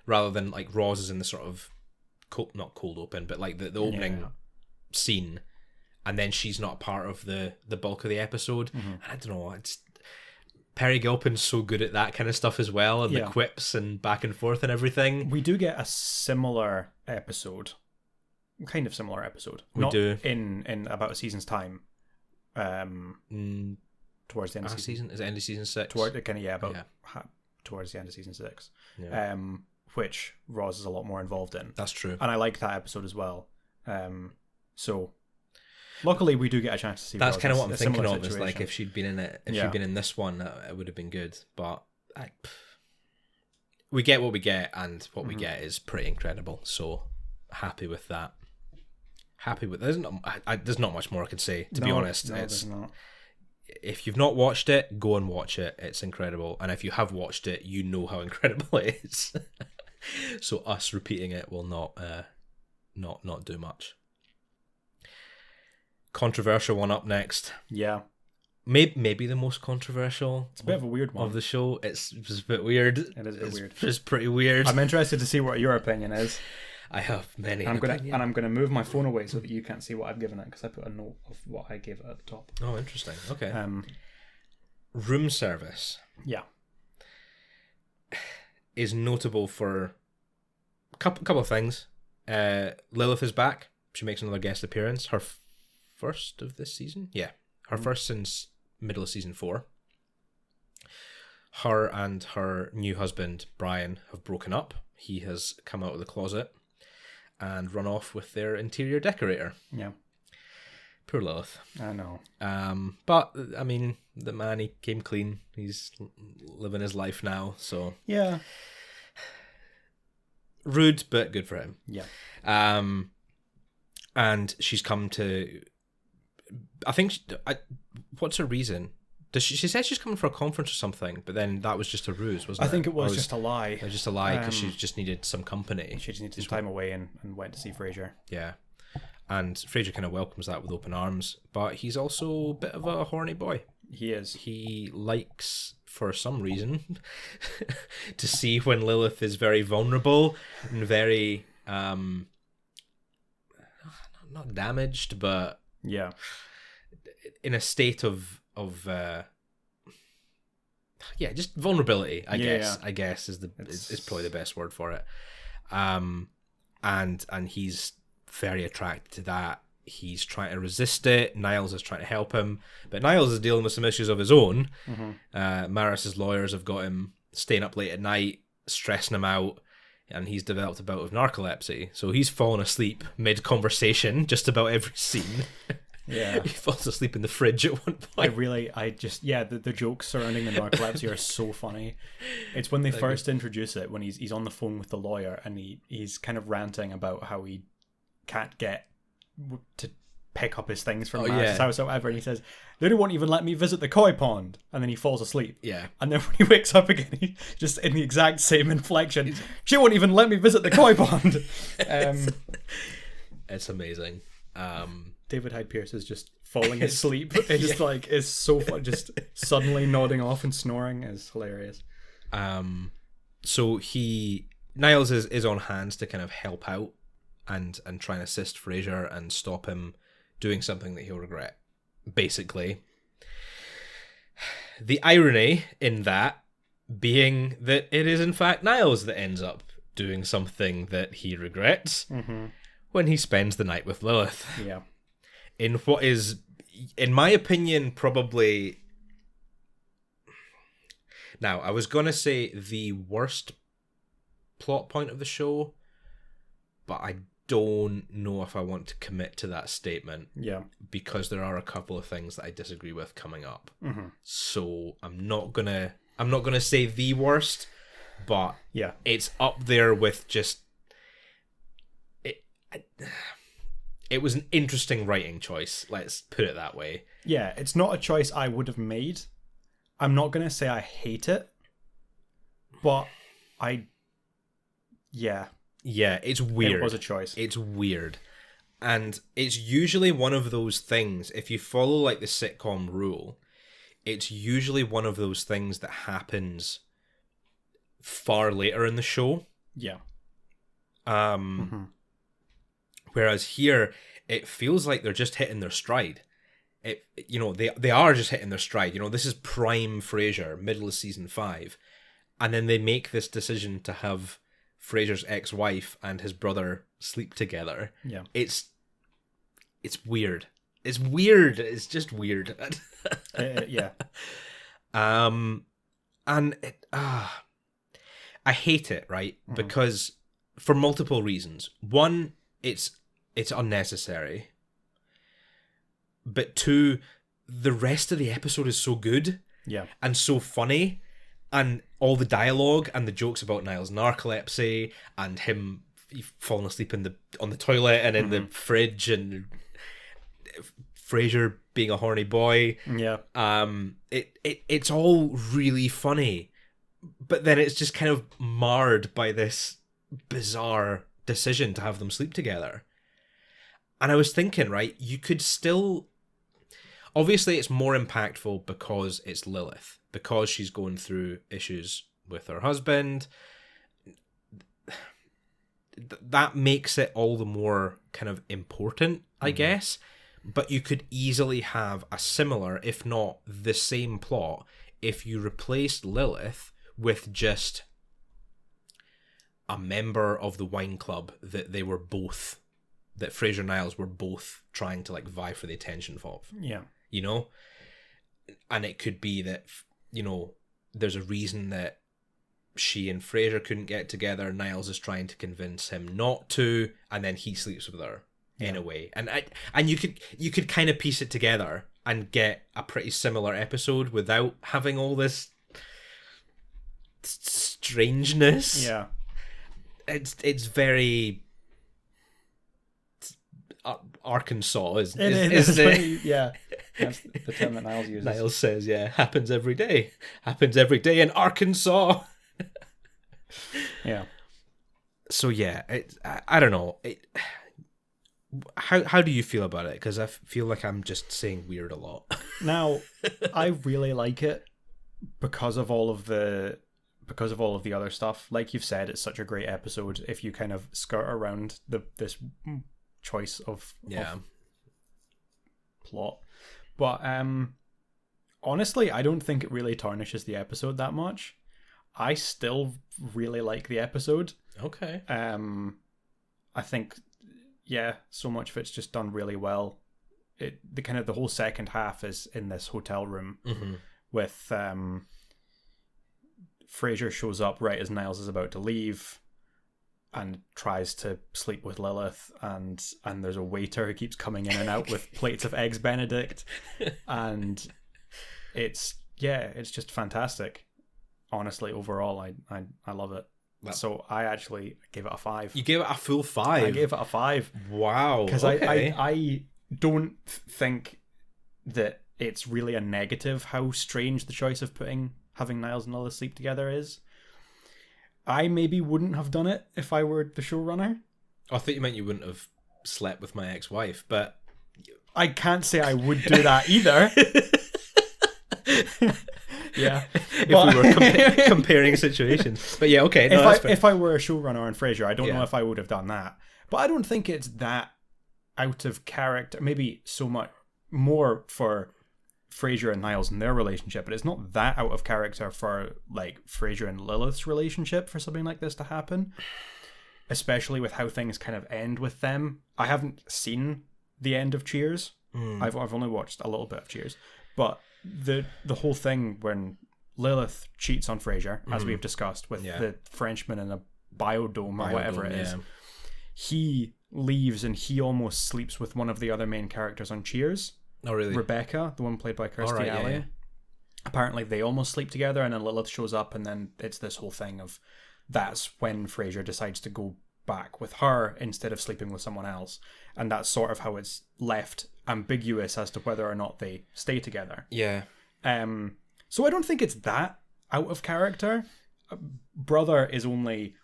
[SPEAKER 1] rather than like Roz is in the sort of not cold open, but like the opening scene, and then she's not part of the bulk of the episode. And I don't know, Perry Gilpin's so good at that kind of stuff as well, and the quips and back and forth and everything.
[SPEAKER 2] We do get a similar episode, kind of similar episode.
[SPEAKER 1] We do
[SPEAKER 2] in about a season's time. Towards the end of
[SPEAKER 1] season. Is it end of season 6?
[SPEAKER 2] Towards the end of season 6. Yeah. Which Roz is a lot more involved in.
[SPEAKER 1] That's true.
[SPEAKER 2] And I like that episode as well. So luckily we do get a chance to see
[SPEAKER 1] That's
[SPEAKER 2] Roz.
[SPEAKER 1] Kind of what I'm thinking of, is like if she'd been in it, she'd been in this one, it would have been good. But we get what we get, and what we get is pretty incredible. So happy with that. There's not much more I can say, to be honest.
[SPEAKER 2] There's not.
[SPEAKER 1] If you've not watched it, go and watch it. It's incredible. And if you have watched it, you know how incredible it is. So us repeating it will not do much. Controversial one up next.
[SPEAKER 2] Yeah.
[SPEAKER 1] Maybe the most controversial.
[SPEAKER 2] It's a bit of a weird one
[SPEAKER 1] of the show. It's just a bit weird.
[SPEAKER 2] It is a bit weird.
[SPEAKER 1] It's pretty weird.
[SPEAKER 2] I'm interested to see what your opinion is.
[SPEAKER 1] I have many.
[SPEAKER 2] I'm gonna move my phone away so that you can't see what I've given it, because I put a note of what I gave it at the top.
[SPEAKER 1] Oh, interesting. Okay. Room service.
[SPEAKER 2] Yeah.
[SPEAKER 1] Is notable for a couple of things. Lilith is back. She makes another guest appearance. Her first of this season. Yeah, her first since middle of season 4. her and her new husband, Brian, have broken up. He has come out of the closet and run off with their interior decorator.
[SPEAKER 2] Yeah.
[SPEAKER 1] Poor Lilith.
[SPEAKER 2] I know.
[SPEAKER 1] But, I mean, the man, he came clean. He's living his life now, so...
[SPEAKER 2] Yeah.
[SPEAKER 1] Rude, but good for him.
[SPEAKER 2] Yeah.
[SPEAKER 1] And she's come to... I think... what's her reason? She said she's coming for a conference or something, but then that was just a ruse, wasn't it?
[SPEAKER 2] I think it was just a lie.
[SPEAKER 1] It was just a lie because she just needed some company.
[SPEAKER 2] She just needed some time away and went to see Frasier.
[SPEAKER 1] Yeah. And Frasier kind of welcomes that with open arms, but he's also a bit of a horny boy.
[SPEAKER 2] He is.
[SPEAKER 1] He likes, for some reason, to see when Lilith is very vulnerable and very, not damaged, but
[SPEAKER 2] yeah,
[SPEAKER 1] in a state of just vulnerability. I guess is probably the best word for it. And he's very attracted to that. He's trying to resist it. Niles is trying to help him, but Niles is dealing with some issues of his own. Maris's lawyers have got him staying up late at night, stressing him out, and he's developed a bout of narcolepsy. So he's fallen asleep mid-conversation, just about every scene.
[SPEAKER 2] Yeah.
[SPEAKER 1] He falls asleep in the fridge at one point.
[SPEAKER 2] The jokes surrounding the narcolepsy are so funny. It's when they first introduce it, when he's on the phone with the lawyer, and he's kind of ranting about how he can't get to pick up his things from Maris's house or whatever, and he says, they won't even let me visit the koi pond, and then he falls asleep.
[SPEAKER 1] Yeah.
[SPEAKER 2] And then when he wakes up again, he's just in the exact same inflection. She won't even let me visit the koi pond.
[SPEAKER 1] It's amazing.
[SPEAKER 2] David Hyde Pierce is just falling asleep. It's just it's so fun. Just suddenly nodding off and snoring is hilarious.
[SPEAKER 1] So Niles is on hand to kind of help out and try and assist Frasier and stop him doing something that he'll regret. Basically, the irony in that being that it is in fact Niles that ends up doing something that he regrets when he spends the night with Lilith.
[SPEAKER 2] Yeah.
[SPEAKER 1] In what is, in my opinion, probably... Now, I was going to say the worst plot point of the show, but I don't know if I want to commit to that statement.
[SPEAKER 2] Yeah. Because
[SPEAKER 1] there are a couple of things that I disagree with coming up. So I'm not gonna say the worst, but
[SPEAKER 2] yeah,
[SPEAKER 1] it's up there with just... It was an interesting writing choice, let's put it that way.
[SPEAKER 2] Yeah, it's not a choice I would have made. I'm not going to say I hate it, but Yeah, it's weird.
[SPEAKER 1] It was a choice. It's weird. And it's usually one of those things, if you follow like the sitcom rule, it's usually one of those things that happens far later in the show.
[SPEAKER 2] Yeah.
[SPEAKER 1] Whereas here, it feels like they're just hitting their stride. They are just hitting their stride. This is prime Frasier, middle of season 5. And then they make this decision to have Frasier's ex-wife and his brother sleep together.
[SPEAKER 2] Yeah.
[SPEAKER 1] It's weird. It's weird. It's just weird.
[SPEAKER 2] Yeah.
[SPEAKER 1] And I hate it, right? Because for multiple reasons. One, it's unnecessary. But two, the rest of the episode is so good.
[SPEAKER 2] Yeah. And
[SPEAKER 1] so funny. And all the dialogue and the jokes about Niles' narcolepsy and him falling asleep on the toilet and in the fridge and Frasier being a horny boy.
[SPEAKER 2] Yeah.
[SPEAKER 1] It's all really funny. But then it's just kind of marred by this bizarre decision to have them sleep together. And I was thinking, right, you could still... Obviously, it's more impactful because it's Lilith, because she's going through issues with her husband. That makes it all the more kind of important, I guess. But you could easily have a similar, if not the same plot, if you replaced Lilith with just a member of the wine club that Frasier and Niles were both trying to vie for the attention of.
[SPEAKER 2] Yeah.
[SPEAKER 1] And it could be that, there's a reason that she and Frasier couldn't get together. Niles is trying to convince him not to, and then he sleeps with her in a way. And you could kind of piece it together and get a pretty similar episode without having all this strangeness.
[SPEAKER 2] Yeah,
[SPEAKER 1] it's very Arkansas, isn't
[SPEAKER 2] it? Yeah, that's the term that Niles uses.
[SPEAKER 1] Niles says, happens every day in Arkansas.
[SPEAKER 2] Yeah.
[SPEAKER 1] So I don't know. How do you feel about it? Because I feel like I'm just saying weird a lot.
[SPEAKER 2] Now, I really like it because of all of the other stuff. Like you've said, it's such a great episode if you kind of skirt around this choice of plot. But honestly, I don't think it really tarnishes the episode that much. I still really like the episode.
[SPEAKER 1] Okay.
[SPEAKER 2] I think, so much of it's just done really well. The whole second half is in this hotel room with Frasier shows up right as Niles is about to leave and tries to sleep with Lilith, and there's a waiter who keeps coming in and out with plates of Eggs Benedict, and it's just fantastic. Honestly, overall, I love it. So I actually gave it a 5.
[SPEAKER 1] You gave it a full 5?
[SPEAKER 2] I gave it a 5.
[SPEAKER 1] Wow.
[SPEAKER 2] Because
[SPEAKER 1] okay.
[SPEAKER 2] I don't think that it's really a negative how strange the choice of having Niles and Lilith sleep together is. I maybe wouldn't have done it if I were the showrunner.
[SPEAKER 1] I thought you meant you wouldn't have slept with my ex-wife, but
[SPEAKER 2] I can't say I would do that either. Yeah,
[SPEAKER 1] if we were comparing situations, but okay. No,
[SPEAKER 2] if I were a showrunner on Frasier, I don't know if I would have done that. But I don't think it's that out of character. Maybe so much more for Frasier and Niles and their relationship, but it's not that out of character for like Frasier and Lilith's relationship for something like this to happen. Especially with how things kind of end with them. I haven't seen the end of Cheers. I've only watched a little bit of Cheers, but the whole thing when Lilith cheats on Frasier, as we've discussed, with the Frenchman in a biodome or whatever it is, he leaves and he almost sleeps with one of the other main characters on Cheers.
[SPEAKER 1] Oh, really?
[SPEAKER 2] Rebecca, the one played by Kirstie Alley. Yeah. Apparently they almost sleep together, and then Lilith shows up, and then it's this whole thing of that's when Frasier decides to go back with her instead of sleeping with someone else. And that's sort of how it's left ambiguous as to whether or not they stay together.
[SPEAKER 1] Yeah.
[SPEAKER 2] So I don't think it's that out of character. Brother is only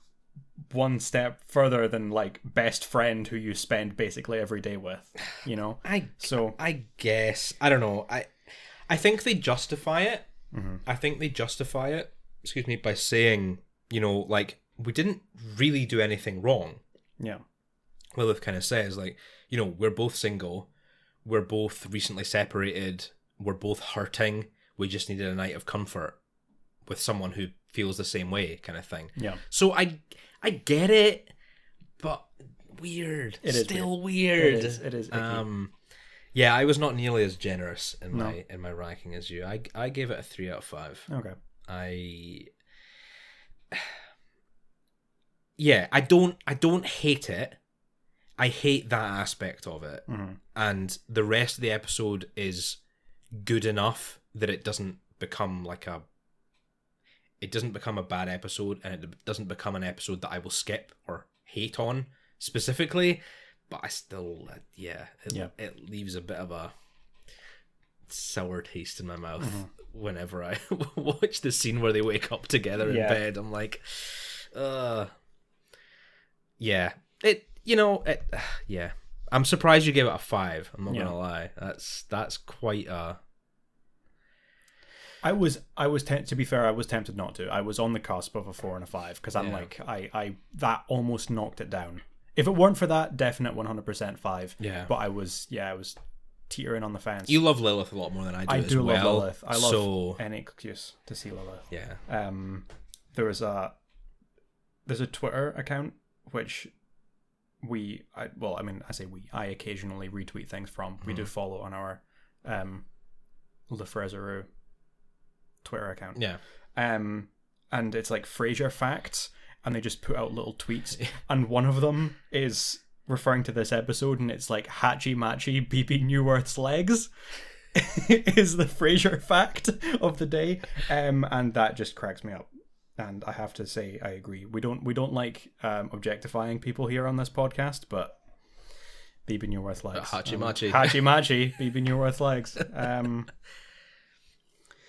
[SPEAKER 2] one step further than like best friend who you spend basically every day with, you know?
[SPEAKER 1] I guess. I don't know. I think they justify it. I think they justify it, by saying, like, we didn't really do anything wrong.
[SPEAKER 2] Yeah.
[SPEAKER 1] Lilith kind of says, like, we're both single, we're both recently separated, we're both hurting, we just needed a night of comfort with someone who feels the same way, kind of thing.
[SPEAKER 2] Yeah.
[SPEAKER 1] So I get it, but weird. It is still weird.
[SPEAKER 2] It is icky.
[SPEAKER 1] Yeah, I was not nearly as generous in my ranking as you. I gave it a 3 out of 5.
[SPEAKER 2] Okay.
[SPEAKER 1] I don't hate it. I hate that aspect of it. And the rest of the episode is good enough that it doesn't become a bad episode, and it doesn't become an episode that I will skip or hate on specifically, but I still it leaves a bit of a sour taste in my mouth whenever I watch the scene where they wake up together in bed. I'm like, I'm surprised you gave it a 5. I'm not gonna lie. That's quite a.
[SPEAKER 2] I was to be fair, I was tempted not to. I was on the cusp of a 4 and a 5 because I'm like, I that almost knocked it down. If it weren't for that, definite 100% 5.
[SPEAKER 1] Yeah.
[SPEAKER 2] But I was teetering on the fence.
[SPEAKER 1] You love Lilith a lot more than I do.
[SPEAKER 2] I
[SPEAKER 1] as
[SPEAKER 2] do
[SPEAKER 1] well,
[SPEAKER 2] love Lilith. I love
[SPEAKER 1] so...
[SPEAKER 2] any excuse to see Lilith.
[SPEAKER 1] Yeah.
[SPEAKER 2] There's a Twitter account which I occasionally retweet things from. We do follow on our Le Frères Heureux Twitter account.
[SPEAKER 1] Yeah.
[SPEAKER 2] and it's like Frasier facts, and they just put out little tweets, and one of them is referring to this episode, and it's like Hatchy Matchy BB Newworth's legs is the Frasier fact of the day, and that just cracks me up. And I have to say, I agree. We don't like objectifying people here on this podcast, but BB Newworth legs,
[SPEAKER 1] Hatchy Matchy,
[SPEAKER 2] BB Newworth legs.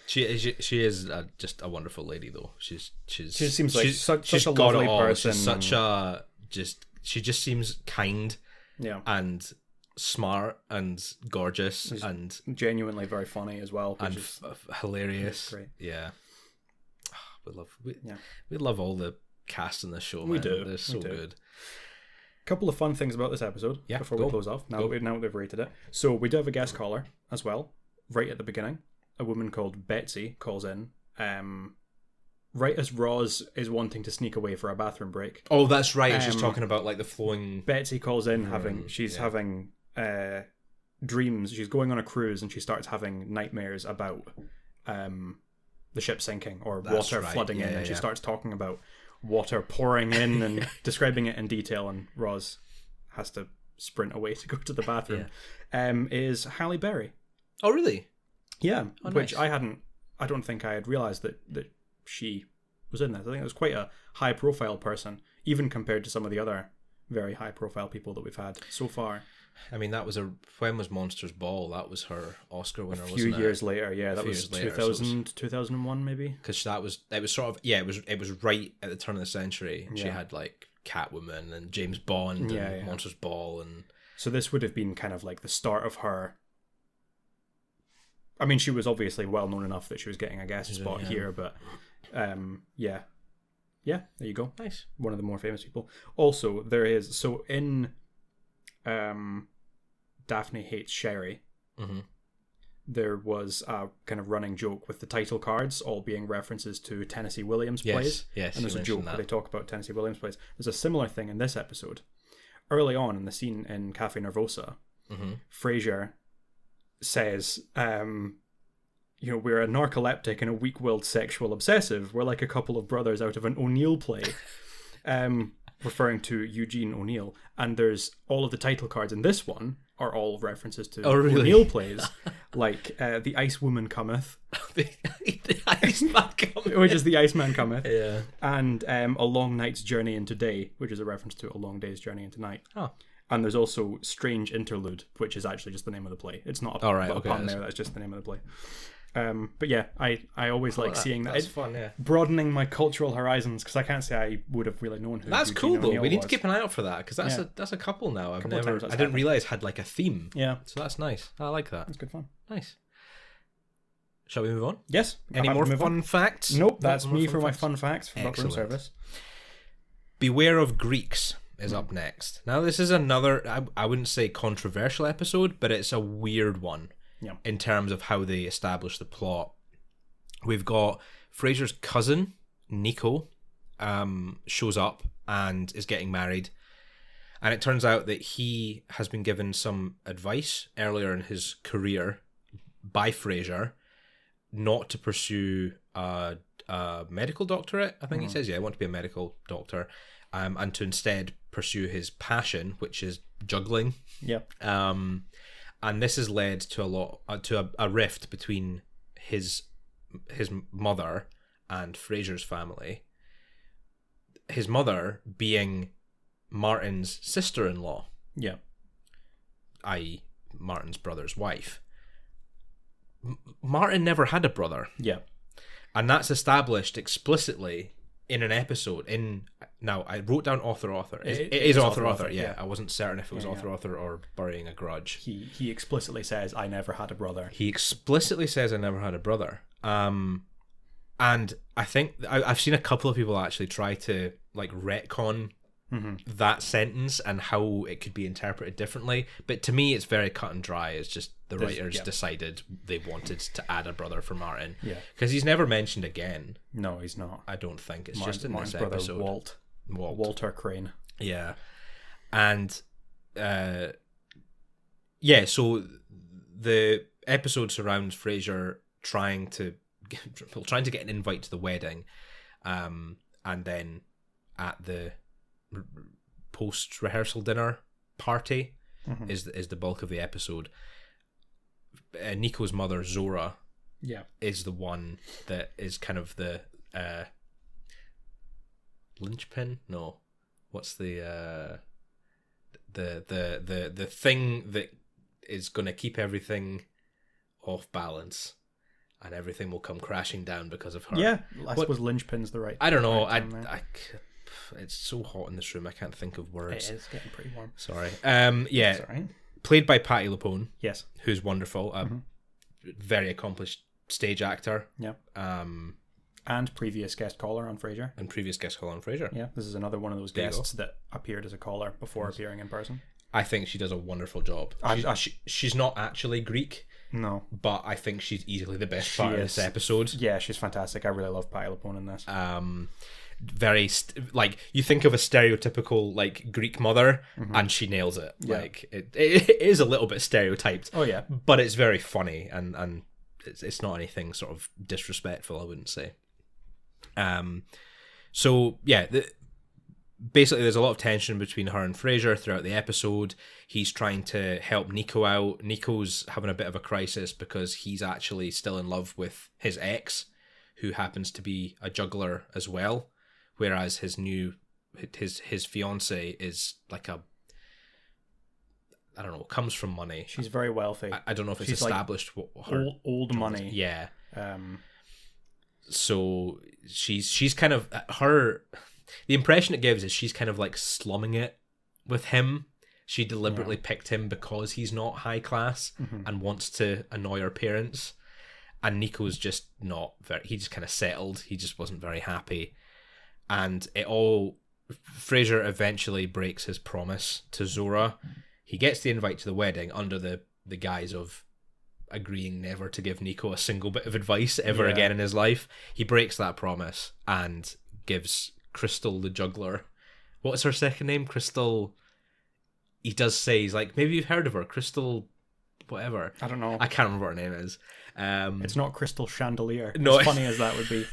[SPEAKER 1] She is just a wonderful lady, though. She seems
[SPEAKER 2] like such a lovely person.
[SPEAKER 1] She's she just seems kind, and smart and gorgeous. She's and
[SPEAKER 2] genuinely very funny as well,
[SPEAKER 1] and hilarious. Great. Yeah, we love all the cast in this show.
[SPEAKER 2] We do.
[SPEAKER 1] They're so good.
[SPEAKER 2] A couple of fun things about this episode before we close off. Now that we've rated it, so we do have a guest caller as well, right at the beginning. A woman called Betsy calls in, right as Roz is wanting to sneak away for a bathroom break.
[SPEAKER 1] Oh, that's right. She's talking about like the flowing.
[SPEAKER 2] Betsy calls in, having dreams. She's going on a cruise, and she starts having nightmares about the ship sinking or water flooding in, and she starts talking about water pouring in and describing it in detail. And Roz has to sprint away to go to the bathroom. Is Halle Berry?
[SPEAKER 1] Oh, really?
[SPEAKER 2] Yeah, which
[SPEAKER 1] nice.
[SPEAKER 2] I don't think I had realised that she was in this. I think it was quite a high profile person, even compared to some of the other very high profile people that we've had so far.
[SPEAKER 1] I mean, when was Monsters Ball? That was her Oscar winner, wasn't it?
[SPEAKER 2] A few years later, yeah, that was 2000, 2001 maybe.
[SPEAKER 1] Because it was right at the turn of the century. She had like Catwoman and James Bond and Monsters Ball, and
[SPEAKER 2] so this would have been kind of like the start of her. I mean, she was obviously well known enough that she was getting a guest spot here, but there you go.
[SPEAKER 1] Nice.
[SPEAKER 2] One of the more famous people. Also, there is in Daphne Hates Sherry.
[SPEAKER 1] Mm-hmm.
[SPEAKER 2] There was a kind of running joke with the title cards all being references to Tennessee Williams plays.
[SPEAKER 1] Yes,
[SPEAKER 2] and there's a joke where they talk about Tennessee Williams plays. There's a similar thing in this episode. Early on in the scene in Cafe Nervosa, Frasier says, we're a narcoleptic and a weak-willed sexual obsessive. We're like a couple of brothers out of an O'Neill play, referring to Eugene O'Neill. And there's all of the title cards in this one are all references to O'Neill plays, like The Ice Woman Cometh.
[SPEAKER 1] The Iceman Cometh.
[SPEAKER 2] Which is The Iceman Cometh.
[SPEAKER 1] Yeah.
[SPEAKER 2] And A Long Night's Journey into Day, which is a reference to A Long Day's Journey into Night.
[SPEAKER 1] Oh.
[SPEAKER 2] And there's also Strange Interlude, which is actually just the name of the play. It's not a pun there, that's just the name of the play. But yeah, I always like seeing that.
[SPEAKER 1] That's fun, yeah.
[SPEAKER 2] Broadening my cultural horizons, because I can't say I would have really known who
[SPEAKER 1] That's
[SPEAKER 2] Eugene
[SPEAKER 1] cool, though.
[SPEAKER 2] O'Neill
[SPEAKER 1] We need
[SPEAKER 2] was.
[SPEAKER 1] to keep an eye out for that, because that's a couple now. I didn't realise had like a theme.
[SPEAKER 2] Yeah.
[SPEAKER 1] So that's nice. I like that.
[SPEAKER 2] That's good fun.
[SPEAKER 1] Nice. Shall we move on?
[SPEAKER 2] Yes.
[SPEAKER 1] Any more fun facts?
[SPEAKER 2] Nope, that's me for my fun facts for room service.
[SPEAKER 1] Beware of Greeks is up next. Now, this is another, I wouldn't say controversial episode, but it's a weird one in terms of how they establish the plot. We've got Frasier's cousin, Nico, shows up and is getting married. And it turns out that he has been given some advice earlier in his career by Frasier not to pursue a medical doctorate. I think he says, I want to be a medical doctor. And to instead pursue his passion, which is juggling.
[SPEAKER 2] Yep.
[SPEAKER 1] And this has led to a rift between his mother and Frasier's family. His mother being Martin's sister-in-law.
[SPEAKER 2] Yeah.
[SPEAKER 1] I.e. Martin's brother's wife. Martin never had a brother.
[SPEAKER 2] Yeah.
[SPEAKER 1] And that's established explicitly in an episode. Now, I wrote down author. It is author. Yeah. I wasn't certain if it was author or burying a grudge.
[SPEAKER 2] He explicitly says, I never had a brother.
[SPEAKER 1] And I think I've seen a couple of people actually try to like retcon that sentence and how it could be interpreted differently. But to me, it's very cut and dry. It's just the writers decided they wanted to add a brother for Martin.
[SPEAKER 2] Yeah.
[SPEAKER 1] Because he's never mentioned again.
[SPEAKER 2] No, he's not.
[SPEAKER 1] I don't think. It's just in this
[SPEAKER 2] brother,
[SPEAKER 1] episode.
[SPEAKER 2] Walter Crane.
[SPEAKER 1] Yeah. And so the episode surrounds Frasier trying to trying to get an invite to the wedding, and then at the post rehearsal dinner party is the bulk of the episode. Nico's mother Zora is the one that is kind of the linchpin. No, what's the thing that is going to keep everything off balance, and everything will come crashing down because of her.
[SPEAKER 2] Yeah, I suppose linchpin's the right.
[SPEAKER 1] I don't know.
[SPEAKER 2] Right
[SPEAKER 1] It's so hot in this room. I can't think of words.
[SPEAKER 2] It is getting pretty warm.
[SPEAKER 1] Sorry.
[SPEAKER 2] That's all right.
[SPEAKER 1] Played by Patti LuPone.
[SPEAKER 2] Yes.
[SPEAKER 1] Who's wonderful. Very accomplished stage actor.
[SPEAKER 2] Yeah. And previous guest caller on Frasier.
[SPEAKER 1] Yeah,
[SPEAKER 2] this is another one of those guests that appeared as a caller before appearing in person.
[SPEAKER 1] I think she does a wonderful job. She's not actually Greek.
[SPEAKER 2] No.
[SPEAKER 1] But I think she's easily the best part of this episode.
[SPEAKER 2] Yeah, she's fantastic. I really love Patti LuPone in this.
[SPEAKER 1] Very like you think of a stereotypical like Greek mother, and she nails it.
[SPEAKER 2] Yeah.
[SPEAKER 1] Like it is a little bit stereotyped.
[SPEAKER 2] Oh yeah,
[SPEAKER 1] but it's very funny, and it's not anything sort of disrespectful, I wouldn't say. So yeah, basically there's a lot of tension between her and Frasier throughout the episode. He's trying to help Nico out. Nico's having a bit of a crisis because he's actually still in love with his ex, who happens to be a juggler as well, whereas his fiance is like a, I don't know, comes from money.
[SPEAKER 2] She's very wealthy.
[SPEAKER 1] I don't know if it's established
[SPEAKER 2] like what her old money.
[SPEAKER 1] Yeah. So she's kind of her. The impression it gives is she's kind of like slumming it with him. She deliberately picked him because he's not high class and wants to annoy her parents. And Nico's just not very. He just kind of settled. He just wasn't very happy. And Frasier eventually breaks his promise to Zora. He gets the invite to the wedding under the guise of agreeing never to give Nico a single bit of advice ever again in his life. He breaks that promise and gives Crystal the juggler. What's her second name? Crystal. He does say, he's like, maybe you've heard of her, Crystal whatever.
[SPEAKER 2] I don't know.
[SPEAKER 1] I can't remember what her name is.
[SPEAKER 2] It's not Crystal Chandelier.
[SPEAKER 1] No.
[SPEAKER 2] As funny as that would be.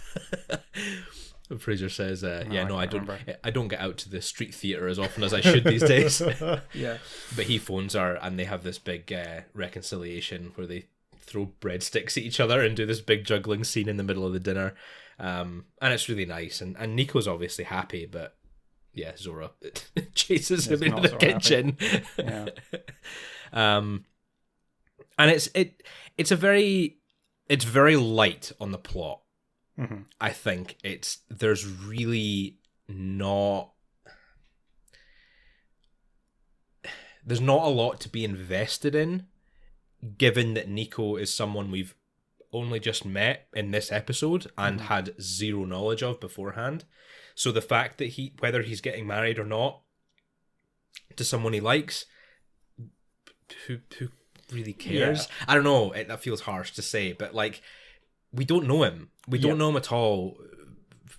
[SPEAKER 1] Frasier says, I don't get out to the street theatre as often as I should these days.
[SPEAKER 2] Yeah.
[SPEAKER 1] But he phones her and they have this big reconciliation where they throw breadsticks at each other and do this big juggling scene in the middle of the dinner. And it's really nice. And Nico's obviously happy, but yeah, Zora chases him into the kitchen.
[SPEAKER 2] Yeah.
[SPEAKER 1] And it's very light on the plot. I think there's not a lot to be invested in, given that Nico is someone we've only just met in this episode and had zero knowledge of beforehand. So the fact that whether he's getting married or not to someone he likes, who really cares? Yeah. I don't know. That feels harsh to say, but like, we don't know him. We don't know him at all.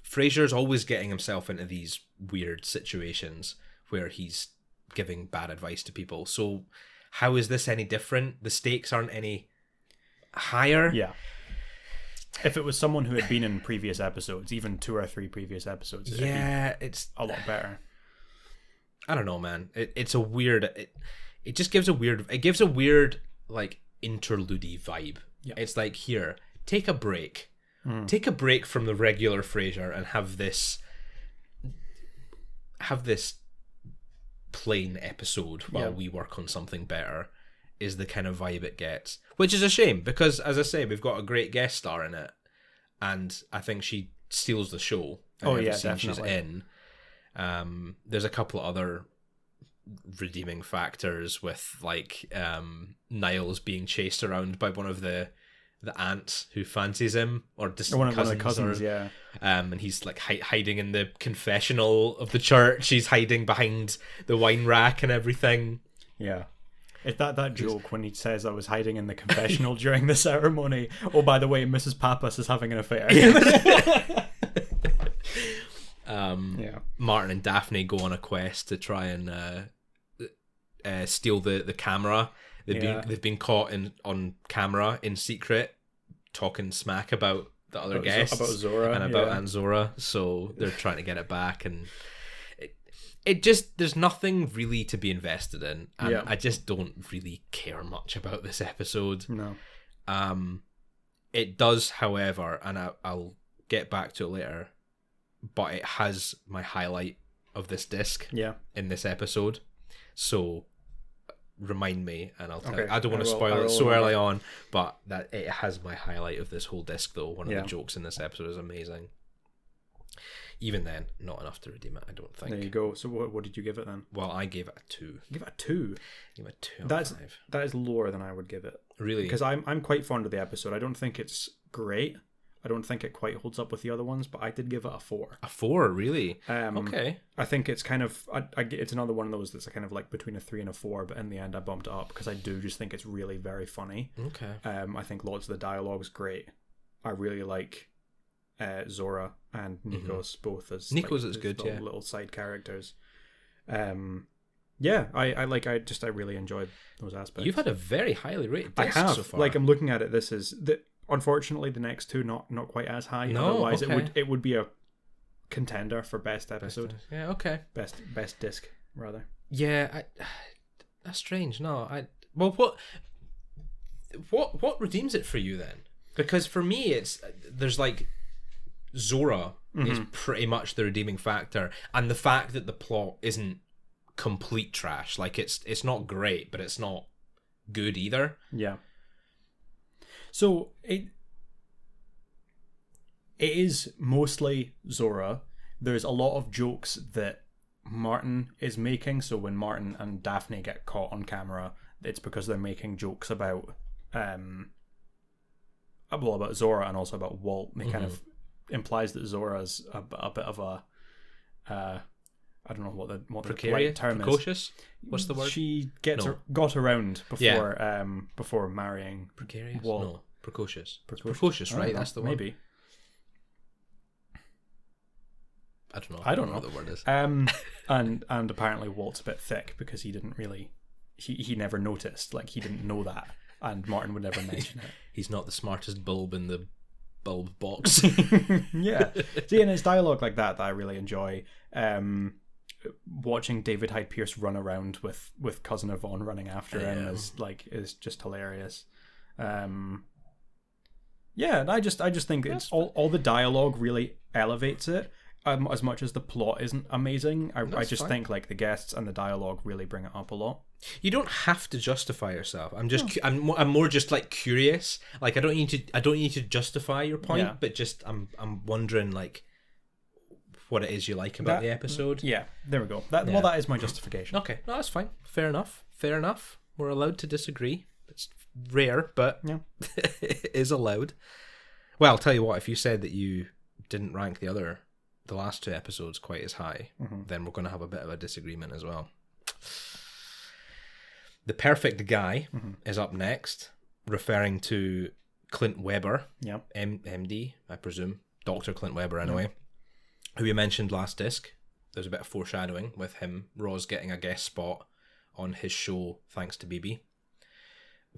[SPEAKER 1] Frasier's always getting himself into these weird situations where he's giving bad advice to people. So how is this any different? The stakes aren't any higher.
[SPEAKER 2] Yeah. If it was someone who had been in previous episodes, even 2 or 3 previous episodes,
[SPEAKER 1] it's
[SPEAKER 2] a lot better.
[SPEAKER 1] I don't know, man. It's a weird. It just gives a weird. It gives a weird like interlude-y vibe.
[SPEAKER 2] Yeah.
[SPEAKER 1] It's like, here, take a break. Take a break from the regular Frasier and have this plain episode while we work on something better, is the kind of vibe it gets. Which is a shame, because as I say, we've got a great guest star in it, and I think she steals the show in every scene she's in. There's a couple of other redeeming factors with like Niles being chased around by one of the aunts who fancies him, or just
[SPEAKER 2] one of the cousins,
[SPEAKER 1] and he's like hiding in the confessional of the church. He's hiding behind the wine rack and everything.
[SPEAKER 2] Yeah. It's that joke when he says, I was hiding in the confessional during the ceremony. Oh, by the way, Mrs. Pappas is having an affair.
[SPEAKER 1] Martin and Daphne go on a quest to try and steal the camera. They've been caught on camera in secret talking smack about the other guests
[SPEAKER 2] about Zora
[SPEAKER 1] and about Aunt Zora, so they're trying to get it back, and it just, there's nothing really to be invested in, and I just don't really care much about this episode.
[SPEAKER 2] No.
[SPEAKER 1] It does, however, and I'll get back to it later, but it has my highlight of this disc in this episode, so remind me and I'll tell you. I don't want to spoil it so early on, but that it has my highlight of this whole disc though. One of the jokes in this episode is amazing. Even then, not enough to redeem it, I don't think.
[SPEAKER 2] There you go. So what did you give it then?
[SPEAKER 1] Well, I gave it a 2.
[SPEAKER 2] You give it a 2?
[SPEAKER 1] I gave it a 2 out of 5.
[SPEAKER 2] That is lower than I would give it.
[SPEAKER 1] Really?
[SPEAKER 2] Because I'm quite fond of the episode. I don't think it's great. I don't think it quite holds up with the other ones, but I did give it a 4.
[SPEAKER 1] A 4, really? Okay.
[SPEAKER 2] I think it's kind of... it's another one of those that's kind of like between a 3 and a 4, but in the end I bumped it up because I do just think it's really very funny.
[SPEAKER 1] Okay.
[SPEAKER 2] I think lots of the dialogue is great. I really like Zora and Nikos both as
[SPEAKER 1] Nikos is good,
[SPEAKER 2] little side characters. I really enjoyed those aspects.
[SPEAKER 1] You've had a very highly rated disc so far.
[SPEAKER 2] Like, I'm looking at it, this is unfortunately the next two not quite as high.
[SPEAKER 1] No,
[SPEAKER 2] otherwise
[SPEAKER 1] okay.
[SPEAKER 2] it would be a contender for best episode.
[SPEAKER 1] Yeah, okay.
[SPEAKER 2] Best disc rather.
[SPEAKER 1] Yeah, that's strange. No, what redeems it for you then? Because for me, there's like Zora is pretty much the redeeming factor, and the fact that the plot isn't complete trash. Like it's not great, but it's not good either.
[SPEAKER 2] Yeah. So it is mostly Zora. There's a lot of jokes that Martin is making. So when Martin and Daphne get caught on camera, it's because they're making jokes about about Zora and also about Walt. They kind of implies that Zora's a bit of a I don't know what the right term
[SPEAKER 1] precocious?
[SPEAKER 2] is.
[SPEAKER 1] What's the word?
[SPEAKER 2] She got around before marrying
[SPEAKER 1] precarious.
[SPEAKER 2] Walt.
[SPEAKER 1] No, precocious. Precocious, right? That's the one.
[SPEAKER 2] Maybe.
[SPEAKER 1] I don't know.
[SPEAKER 2] I don't know
[SPEAKER 1] what the word is.
[SPEAKER 2] And apparently Walt's a bit thick because he didn't really he never noticed. Like, he didn't know that, and Martin would never mention it.
[SPEAKER 1] He's not the smartest bulb in the bulb box.
[SPEAKER 2] Yeah. See, and it's dialogue like that I really enjoy. Watching David Hyde Pierce run around with Cousin Yvonne running after him is just hilarious. And I just think it's all the dialogue really elevates it. As much as the plot isn't amazing, I just think like the guests and the dialogue really bring it up a lot.
[SPEAKER 1] You don't have to justify yourself. I'm more just like curious. Like, I don't need to justify your point, but just I'm wondering like what it is you like about the episode.
[SPEAKER 2] Yeah, there we go. Well, that is my justification.
[SPEAKER 1] Okay, no, that's fine. Fair enough. We're allowed to disagree. It's rare, but it is allowed. Well, I'll tell you what. If you said that you didn't rank the last two episodes quite as high, then we're going to have a bit of a disagreement as well. The Perfect Guy is up next, referring to Clint Webber, MD, I presume, Dr. Clint Webber anyway, who we mentioned last disc. There's a bit of foreshadowing with him, Roz getting a guest spot on his show thanks to BB.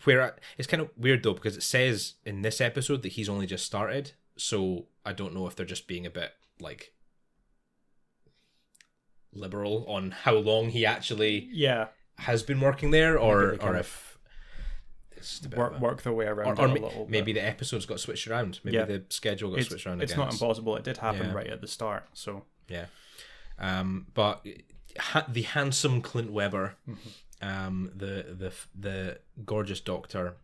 [SPEAKER 1] Where it's kind of weird though, because it says in this episode that he's only just started, so I don't know if they're just being a bit like liberal on how long he actually has been working there, or if it's just
[SPEAKER 2] work their way around
[SPEAKER 1] or
[SPEAKER 2] a little
[SPEAKER 1] maybe
[SPEAKER 2] bit.
[SPEAKER 1] the episodes got switched around, maybe the schedule got switched around.
[SPEAKER 2] It's not impossible. It did happen right at the start, so
[SPEAKER 1] but the handsome Clint Webber, the gorgeous doctor,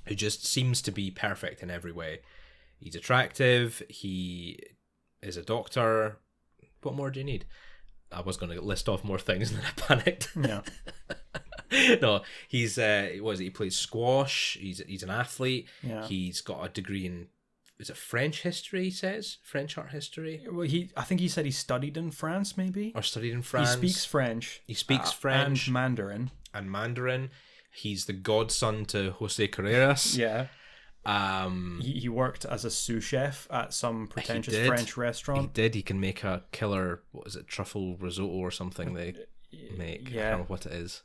[SPEAKER 1] who just seems to be perfect in every way. He's attractive, he is a doctor. What more do you need? I was going to list off more things and then I panicked.
[SPEAKER 2] Yeah.
[SPEAKER 1] No, he's he plays squash. He's an athlete.
[SPEAKER 2] Yeah.
[SPEAKER 1] He's got a degree in, is it French history? He says French art history.
[SPEAKER 2] Well, I think he said he studied in France, maybe,
[SPEAKER 1] or studied in France.
[SPEAKER 2] He speaks French.
[SPEAKER 1] French
[SPEAKER 2] and Mandarin.
[SPEAKER 1] He's the godson to Jose Carreras.
[SPEAKER 2] Yeah. He worked as a sous chef at some pretentious French restaurant.
[SPEAKER 1] He did. He can make a killer, what is it, truffle risotto or something they make. I don't know what it is.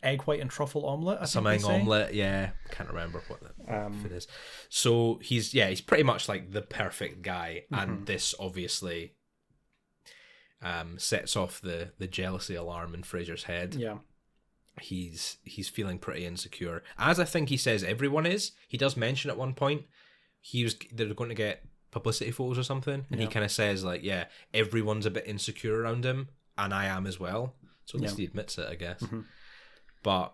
[SPEAKER 2] egg white and truffle omelette.
[SPEAKER 1] Some egg omelette, yeah. Can't remember what the food is. So he's pretty much like the perfect guy, and this obviously sets off the jealousy alarm in Frasier's head.
[SPEAKER 2] Yeah.
[SPEAKER 1] He's feeling pretty insecure, as I think he says everyone is. He does mention at one point they're going to get publicity photos or something, and he kind of says like, yeah, everyone's a bit insecure around him, and I am as well. So at least he admits it, I guess. But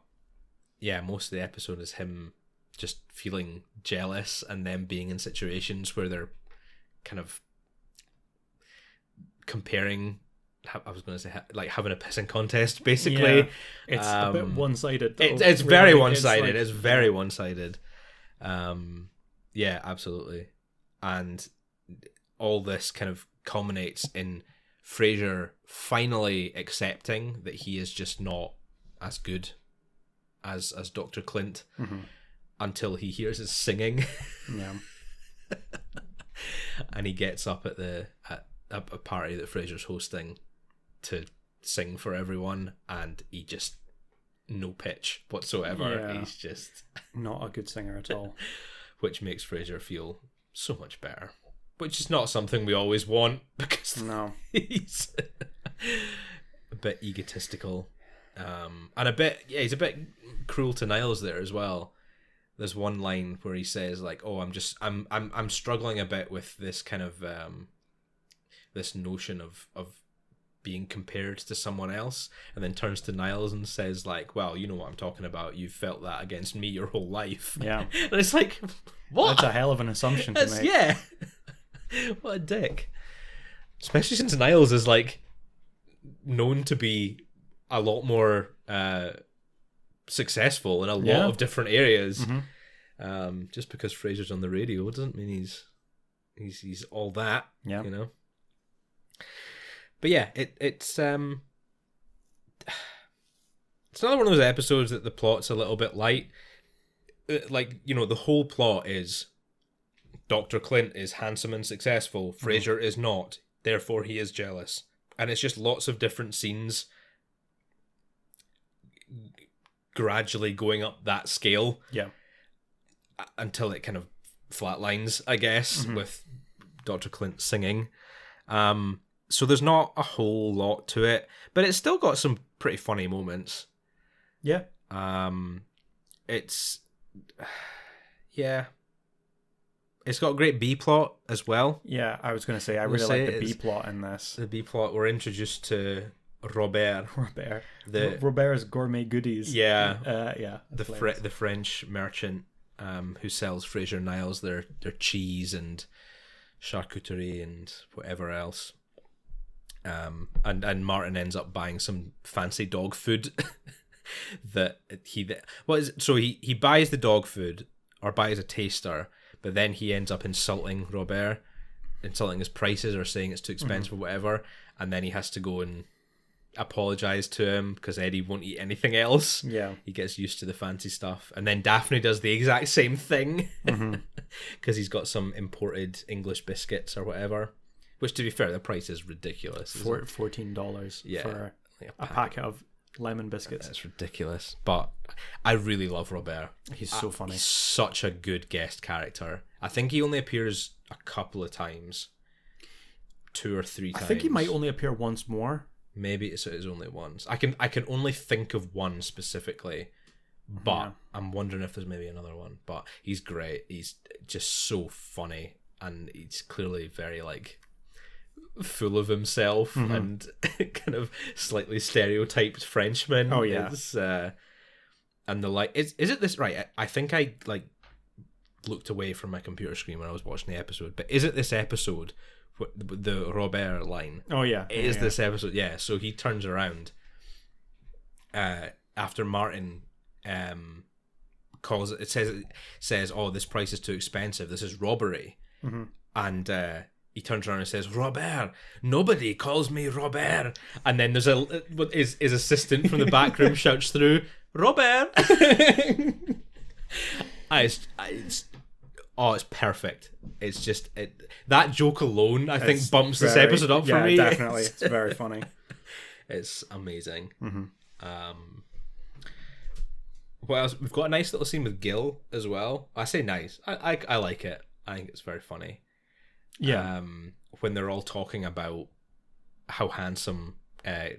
[SPEAKER 1] yeah, most of the episode is him just feeling jealous and then being in situations where they're kind of comparing. I was going to say like having a pissing contest, basically.
[SPEAKER 2] Yeah, it's a bit one-sided.
[SPEAKER 1] It's very one-sided. It's very one-sided. Yeah, absolutely. And all this kind of culminates in Frasier finally accepting that he is just not as good as Dr. Clint until he hears his singing.
[SPEAKER 2] Yeah.
[SPEAKER 1] And he gets up at a party that Frasier's hosting to sing for everyone, and he just no pitch whatsoever.
[SPEAKER 2] Yeah.
[SPEAKER 1] He's just
[SPEAKER 2] not a good singer at all.
[SPEAKER 1] Which makes Frasier feel so much better. Which is not something we always want, because he's a bit egotistical, and he's a bit cruel to Niles there as well. There's one line where he says like, "Oh, I'm struggling a bit with this kind of this notion of being compared to someone else," and then turns to Niles and says like, "Well, you know what I'm talking about. You've felt that against me your whole life."
[SPEAKER 2] Yeah.
[SPEAKER 1] And it's like, what?
[SPEAKER 2] That's a hell of an assumption to make.
[SPEAKER 1] Yeah. What a dick. Especially since Niles is like known to be a lot more successful in a lot of different areas. Just because Frasier's on the radio doesn't mean he's all that.
[SPEAKER 2] Yeah.
[SPEAKER 1] You know. But yeah, it's another one of those episodes that the plot's a little bit light. Like, you know, the whole plot is Dr. Clint is handsome and successful. Frasier is not. Therefore, he is jealous. And it's just lots of different scenes gradually going up that scale.
[SPEAKER 2] Yeah.
[SPEAKER 1] Until it kind of flatlines, I guess, with Dr. Clint singing. So there's not a whole lot to it, but it's still got some pretty funny moments.
[SPEAKER 2] Yeah.
[SPEAKER 1] It's It's got a great B plot as well.
[SPEAKER 2] Yeah, I was going to say, I really like the B plot in this.
[SPEAKER 1] The B plot, we're introduced to Robert.
[SPEAKER 2] Robert's gourmet goodies.
[SPEAKER 1] Yeah.
[SPEAKER 2] Yeah.
[SPEAKER 1] The French merchant who sells Frasier and Niles their cheese and charcuterie and whatever else. And Martin ends up buying some fancy dog food he buys the dog food or buys a taster, but then he ends up insulting Robert, insulting his prices or saying it's too expensive or whatever, and then he has to go and apologize to him because Eddie won't eat anything else.
[SPEAKER 2] Yeah,
[SPEAKER 1] he gets used to the fancy stuff, and then Daphne does the exact same thing because he's got some imported English biscuits or whatever. Which, to be fair, the price is ridiculous.
[SPEAKER 2] $14 for a packet of lemon biscuits.
[SPEAKER 1] It's ridiculous. But I really love Robert.
[SPEAKER 2] He's so funny.
[SPEAKER 1] He's such a good guest character. I think he only appears a couple of times. 2 or 3 times.
[SPEAKER 2] I think he might only appear once more.
[SPEAKER 1] Maybe it's only once. I can only think of one specifically. But I'm wondering if there's maybe another one. But he's great. He's just so funny. And he's clearly very, full of himself and kind of slightly stereotyped Frenchman.
[SPEAKER 2] Oh yeah.
[SPEAKER 1] And the is it this right? I think I looked away from my computer screen when I was watching the episode. But is it this episode, the Robert line?
[SPEAKER 2] Oh yeah.
[SPEAKER 1] It is this episode. Yeah. So he turns around after Martin calls it. It says, "Oh, this price is too expensive. This is robbery." And he turns around and says, "Robert, nobody calls me Robert." And then there's his assistant from the back room shouts through, "Robert!" It's perfect. It's just that joke alone, I think, bumps this episode up for me.
[SPEAKER 2] Yeah, definitely. It's very funny.
[SPEAKER 1] It's amazing. what else? We've got a nice little scene with Gil as well. I say nice. I like it. I think it's very funny.
[SPEAKER 2] Yeah.
[SPEAKER 1] When they're all talking about how handsome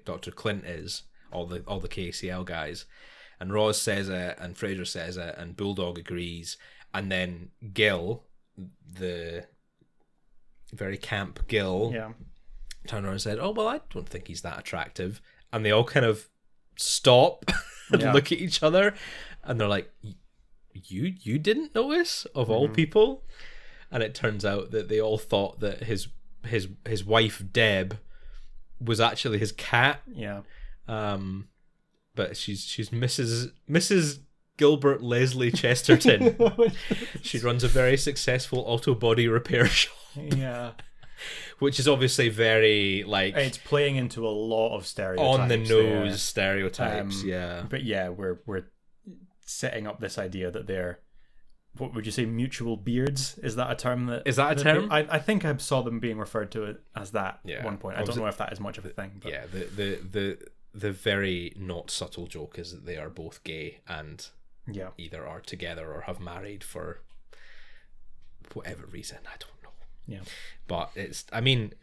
[SPEAKER 1] Dr. Clint is, all the KCL guys, and Roz says it, and Frasier says it, and Bulldog agrees, and then Gil, the very camp Gil, turned around and said, "Oh well, I don't think he's that attractive," and they all kind of stop and look at each other, and they're like, "You didn't notice, of all people?" And it turns out that they all thought that his wife Deb was actually his cat.
[SPEAKER 2] Yeah.
[SPEAKER 1] But she's Mrs. Gilbert Leslie Chesterton. She runs a very successful auto body repair shop.
[SPEAKER 2] Yeah.
[SPEAKER 1] Which is obviously very like
[SPEAKER 2] it's playing into a lot of stereotypes.
[SPEAKER 1] On the nose stereotypes,
[SPEAKER 2] But yeah, we're setting up this idea that they're, what would you say, mutual beards? Is that a term that
[SPEAKER 1] is that a term?
[SPEAKER 2] I think I saw them being referred to it as that at one point. I don't know if that is much of a thing. But.
[SPEAKER 1] Yeah, the very not subtle joke is that they are both gay and either are together or have married for whatever reason. I don't know.
[SPEAKER 2] Yeah.
[SPEAKER 1] But it's, I mean,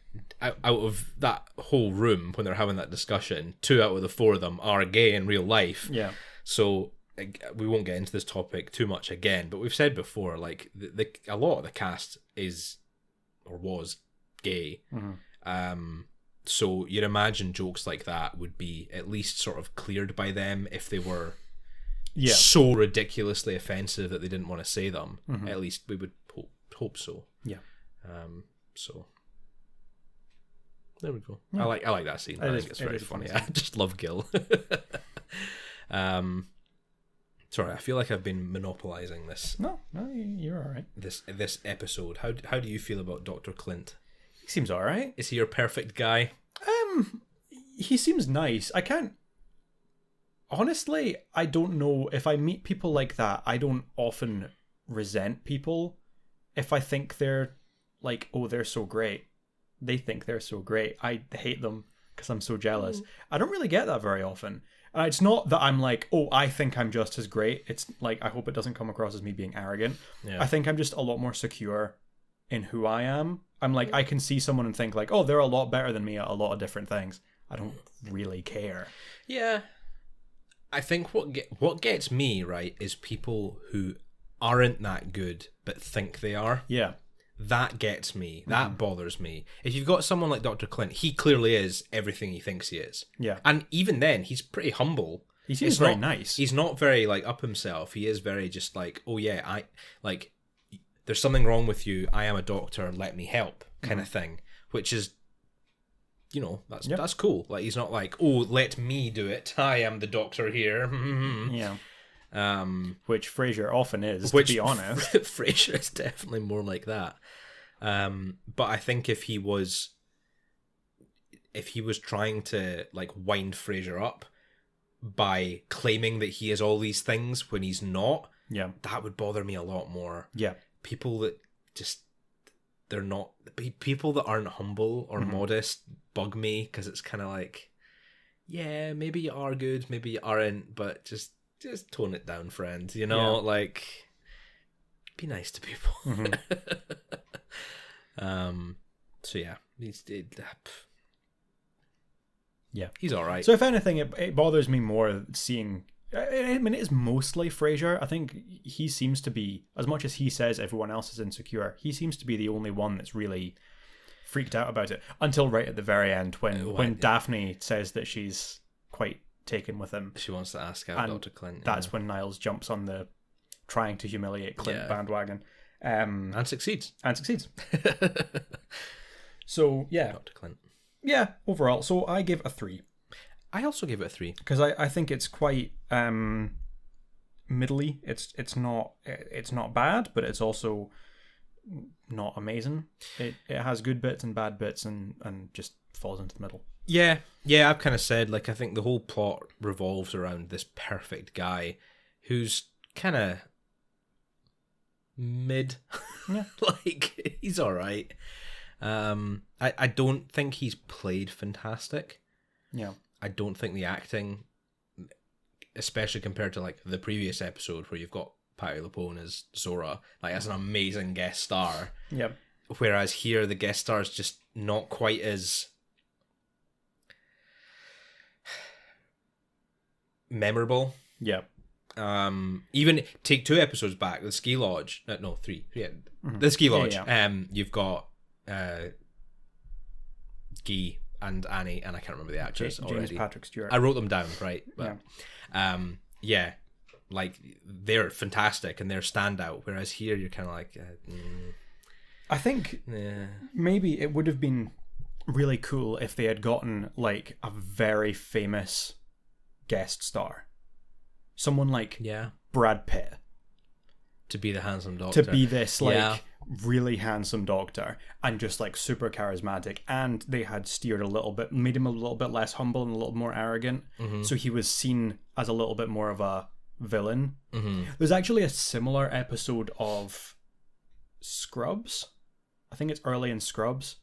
[SPEAKER 1] out of that whole room when they're having that discussion, 2 out of the 4 of them are gay in real life.
[SPEAKER 2] Yeah.
[SPEAKER 1] So we won't get into this topic too much again, but we've said before, like a lot of the cast is or was gay. So you'd imagine jokes like that would be at least sort of cleared by them if they were so ridiculously offensive that they didn't want to say them. At least we would hope so.
[SPEAKER 2] Yeah.
[SPEAKER 1] So there we go. I like that scene. I think it's very funny. I just love Gil. Sorry, I feel like I've been monopolizing this.
[SPEAKER 2] No, you're all right.
[SPEAKER 1] This episode. How do you feel about Dr. Clint?
[SPEAKER 2] He seems all right.
[SPEAKER 1] Is he your perfect guy?
[SPEAKER 2] He seems nice. Honestly, I don't know if I meet people like that. I don't often resent people if I think they're like, oh, they're so great. They think they're so great. I hate them because I'm so jealous. I don't really get that very often. And it's not that I'm like, oh, I think I'm just as great. It's like, I hope it doesn't come across as me being arrogant. Yeah. I think I'm just a lot more secure in who I am. I'm like, I can see someone and think like, oh, they're a lot better than me at a lot of different things. I don't really care.
[SPEAKER 1] Yeah. I think what gets me, right, is people who aren't that good but think they are.
[SPEAKER 2] Yeah.
[SPEAKER 1] That gets me. That bothers me. If you've got someone like Dr. Clint, he clearly is everything he thinks he is.
[SPEAKER 2] Yeah.
[SPEAKER 1] And even then, he's pretty humble.
[SPEAKER 2] He seems very nice.
[SPEAKER 1] He's not very like up himself. He is very just like, oh yeah, I like, there's something wrong with you. I am a doctor. Let me help, kind of thing. Which is, you know, that's cool. Like he's not like, oh, let me do it. I am the doctor here.
[SPEAKER 2] Yeah. Which Frasier often is, to be honest.
[SPEAKER 1] Frasier is definitely more like that. But I think if he was trying to like wind Frasier up by claiming that he is all these things when he's not, that would bother me a lot more.
[SPEAKER 2] Yeah.
[SPEAKER 1] People that just, they're not, people that aren't humble or modest bug me, because it's kind of like, yeah, maybe you are good, maybe you aren't, but just tone it down, friend. You know, like, be nice to people. So yeah, he's all right.
[SPEAKER 2] So if anything, it bothers me more seeing. I mean, it is mostly Frasier. I think he seems to be, as much as he says everyone else is insecure, he seems to be the only one that's really freaked out about it until right at the very end when Daphne says that she's quite taken with him.
[SPEAKER 1] She wants to ask out Dr. Clint.
[SPEAKER 2] That's when Niles jumps on the trying to humiliate Clint bandwagon.
[SPEAKER 1] And succeeds.
[SPEAKER 2] So, yeah.
[SPEAKER 1] Dr. Clint.
[SPEAKER 2] Yeah, overall. So I give a 3.
[SPEAKER 1] I also give it a 3.
[SPEAKER 2] Because I think it's quite middly. It's not bad, but it's also not amazing. It has good bits and bad bits and just falls into the middle.
[SPEAKER 1] Yeah, I've kind of said, like, I think the whole plot revolves around this perfect guy who's kind of mid.
[SPEAKER 2] Yeah.
[SPEAKER 1] Like, he's all right. I don't think he's played fantastic.
[SPEAKER 2] Yeah.
[SPEAKER 1] I don't think the acting especially compared to like the previous episode where you've got Patti LuPone as Zora, like that's an amazing guest star.
[SPEAKER 2] Yep.
[SPEAKER 1] Whereas here the guest star is just not quite as memorable.
[SPEAKER 2] Yep.
[SPEAKER 1] Even take 2 episodes back, the ski lodge. No, 3. Yeah, the ski lodge. Yeah. You've got Guy and Annie, and I can't remember the actress already.
[SPEAKER 2] James Patrick Stewart.
[SPEAKER 1] I wrote them down, right? But, yeah, like they're fantastic and they're standout. Whereas here, you're kind of like,
[SPEAKER 2] I think maybe it would have been really cool if they had gotten like a very famous guest star, someone like Brad Pitt,
[SPEAKER 1] to be the handsome doctor,
[SPEAKER 2] to be this like really handsome doctor and just like super charismatic, and they had steered a little bit, made him a little bit less humble and a little more arrogant, so he was seen as a little bit more of a villain. There's actually a similar episode of Scrubs. I think it's early in Scrubs.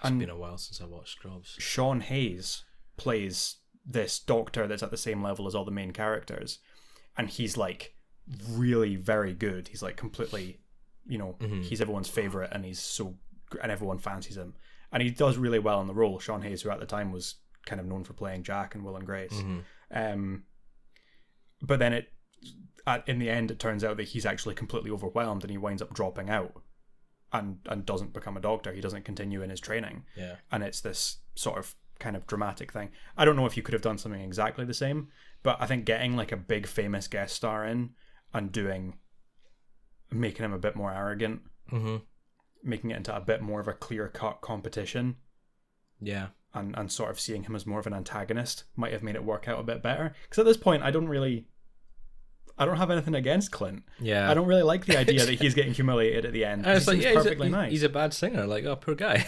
[SPEAKER 1] It's been a while since I watched Scrubs.
[SPEAKER 2] Sean Hayes plays this doctor that's at the same level as all the main characters, and he's like really very good. He's like completely, he's everyone's favorite, and and everyone fancies him, and he does really well in the role. Sean Hayes, who at the time was kind of known for playing Jack and Will and Grace, but then in the end it turns out that he's actually completely overwhelmed, and he winds up dropping out and doesn't become a doctor. He doesn't continue in his training, and it's this sort of kind of dramatic thing. I don't know if you could have done something exactly the same, but I think getting like a big famous guest star in and making him a bit more arrogant, making it into a bit more of a clear-cut competition, and sort of seeing him as more of an antagonist might have made it work out a bit better. Because at this point, I don't have anything against Clint. I don't really like the idea that he's getting humiliated at the end.
[SPEAKER 1] It's like,
[SPEAKER 2] nice.
[SPEAKER 1] He's a bad singer. Like, oh, poor guy.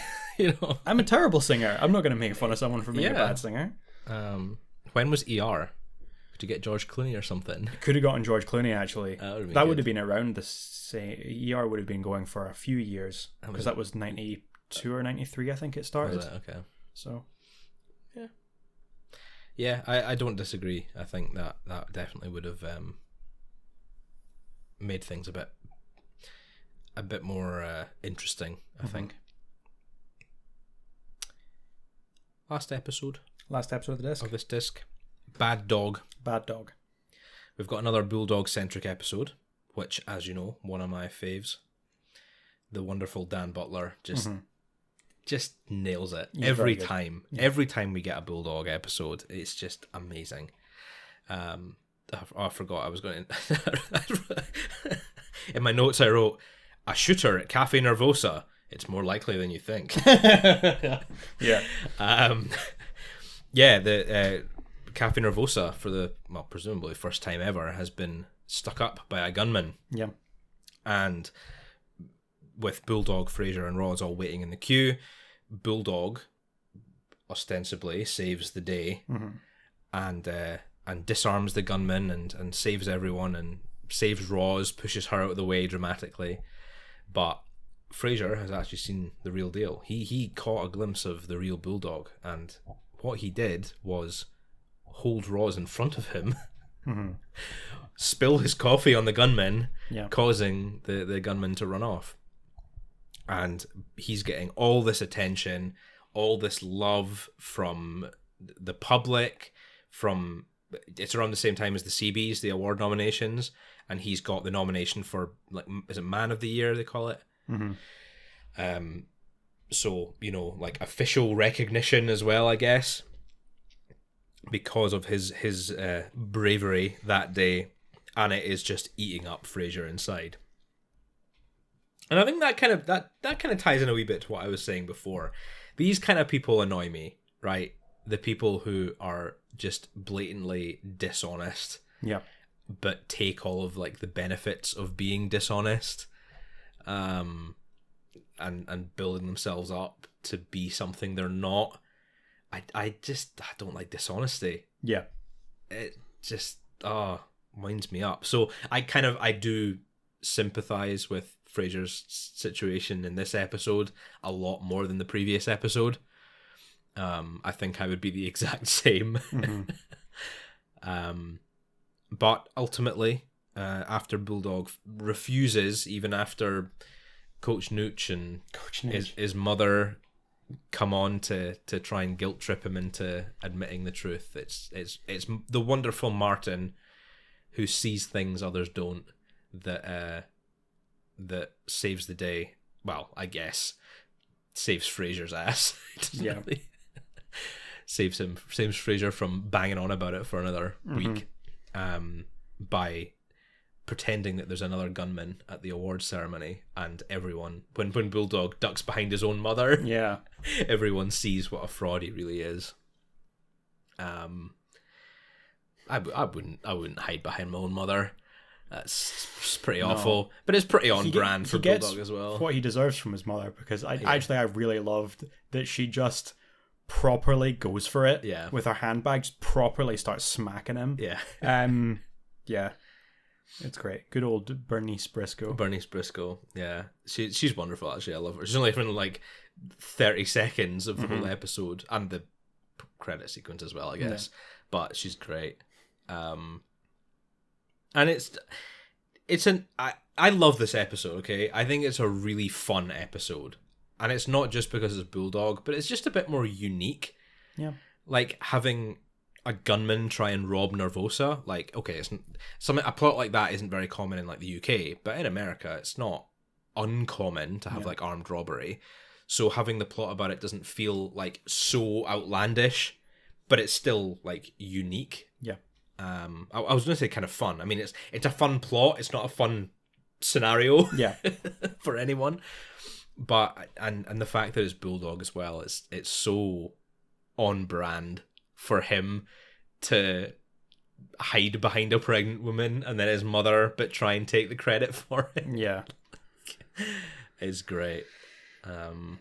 [SPEAKER 2] I'm a terrible singer. I'm not going to make fun of someone for being a bad singer.
[SPEAKER 1] When was ER? Could you get George Clooney or something?
[SPEAKER 2] Could have gotten George Clooney, actually.
[SPEAKER 1] That
[SPEAKER 2] would have been around the same. ER would have been going for a few years, because that was 92 or 93, I think it started.
[SPEAKER 1] Was it? Okay.
[SPEAKER 2] So,
[SPEAKER 1] yeah, I don't disagree. I think that definitely would have made things a bit more interesting, I think. Last episode
[SPEAKER 2] of the disc.
[SPEAKER 1] Of this disc. Bad Dog. We've got another Bulldog-centric episode, which, as you know, one of my faves. The wonderful Dan Butler just nails it. Every time. Every time we get a Bulldog episode, it's just amazing. I forgot I was going to... In my notes I wrote, a shooter at Cafe Nervosa. It's more likely than you think. The Cafe Nervosa, for the, presumably first time ever, has been stuck up by a gunman.
[SPEAKER 2] Yeah.
[SPEAKER 1] And with Bulldog, Frasier and Roz all waiting in the queue, Bulldog ostensibly saves the day and disarms the gunman and saves everyone and saves Roz, pushes her out of the way dramatically. But Frasier has actually seen the real deal. He caught a glimpse of the real Bulldog, and what he did was hold Roz in front of him, spill his coffee on the gunman, causing the gunman to run off. And he's getting all this attention, all this love from the public, it's around the same time as the CBs, the award nominations, and he's got the nomination for, like, is it Man of the Year they call it? So, like official recognition as well, I guess, because of his bravery that day, and it is just eating up Frasier inside. And I think that kind of ties in a wee bit to what I was saying before. These kind of people annoy me, right? The people who are just blatantly dishonest, but take all of like the benefits of being dishonest, and building themselves up to be something they're not. I don't like dishonesty. Yeah, it just winds me up. So I do sympathize with Frasier's situation in this episode a lot more than the previous episode. I think I would be the exact same. But ultimately, after Bulldog refuses, even after Coach Nooch and his mother come on to try and guilt trip him into admitting the truth, it's the wonderful Martin who sees things others don't that saves the day. Well, I guess saves Frasier's ass.
[SPEAKER 2] Yeah.
[SPEAKER 1] saves Frasier from banging on about it for another week by pretending that there's another gunman at the awards ceremony, and everyone, when Bulldog ducks behind his own mother, everyone sees what a fraud he really is. I wouldn't hide behind my own mother. That's pretty awful, but it's pretty on brand for Bulldog as well.
[SPEAKER 2] What he deserves from his mother, because I really loved that she just properly goes for it.
[SPEAKER 1] Yeah.
[SPEAKER 2] With her handbags, properly starts smacking him.
[SPEAKER 1] Yeah.
[SPEAKER 2] Yeah. It's great. Good old Bernice Briscoe.
[SPEAKER 1] Yeah. She's wonderful, actually. I love her. She's only in like 30 seconds of the whole episode, and the credit sequence as well, I guess. Yeah. But she's great. And I love this episode, okay? I think it's a really fun episode. And it's not just because it's Bulldog, but it's just a bit more unique.
[SPEAKER 2] Yeah.
[SPEAKER 1] Like having a gunman try and rob Nervosa. Like, okay, a plot like that isn't very common in like the UK, but in America it's not uncommon to have like armed robbery. So having the plot about it doesn't feel like so outlandish, but it's still like unique.
[SPEAKER 2] Yeah.
[SPEAKER 1] I was going to say kind of fun. I mean, it's a fun plot. It's not a fun scenario.
[SPEAKER 2] Yeah.
[SPEAKER 1] for anyone. But and the fact that it's Bulldog as well, it's so on brand for him to hide behind a pregnant woman and then his mother, but try and take the credit for it.
[SPEAKER 2] Yeah.
[SPEAKER 1] It's great. And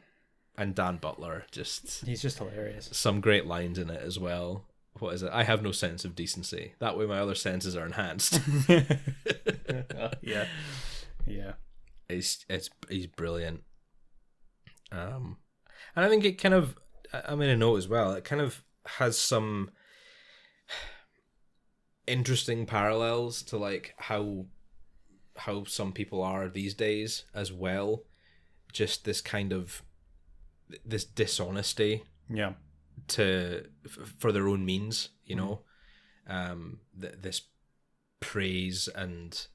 [SPEAKER 1] Dan Butler,
[SPEAKER 2] he's just hilarious.
[SPEAKER 1] Some great lines in it as well. What is it? I have no sense of decency. That way my other senses are enhanced.
[SPEAKER 2] Yeah. Yeah.
[SPEAKER 1] He's brilliant. And I think it kind of, I made a note as well, it kind of has some interesting parallels to like how some people are these days as well. Just this kind of this dishonesty, for their own means, you know, this praise and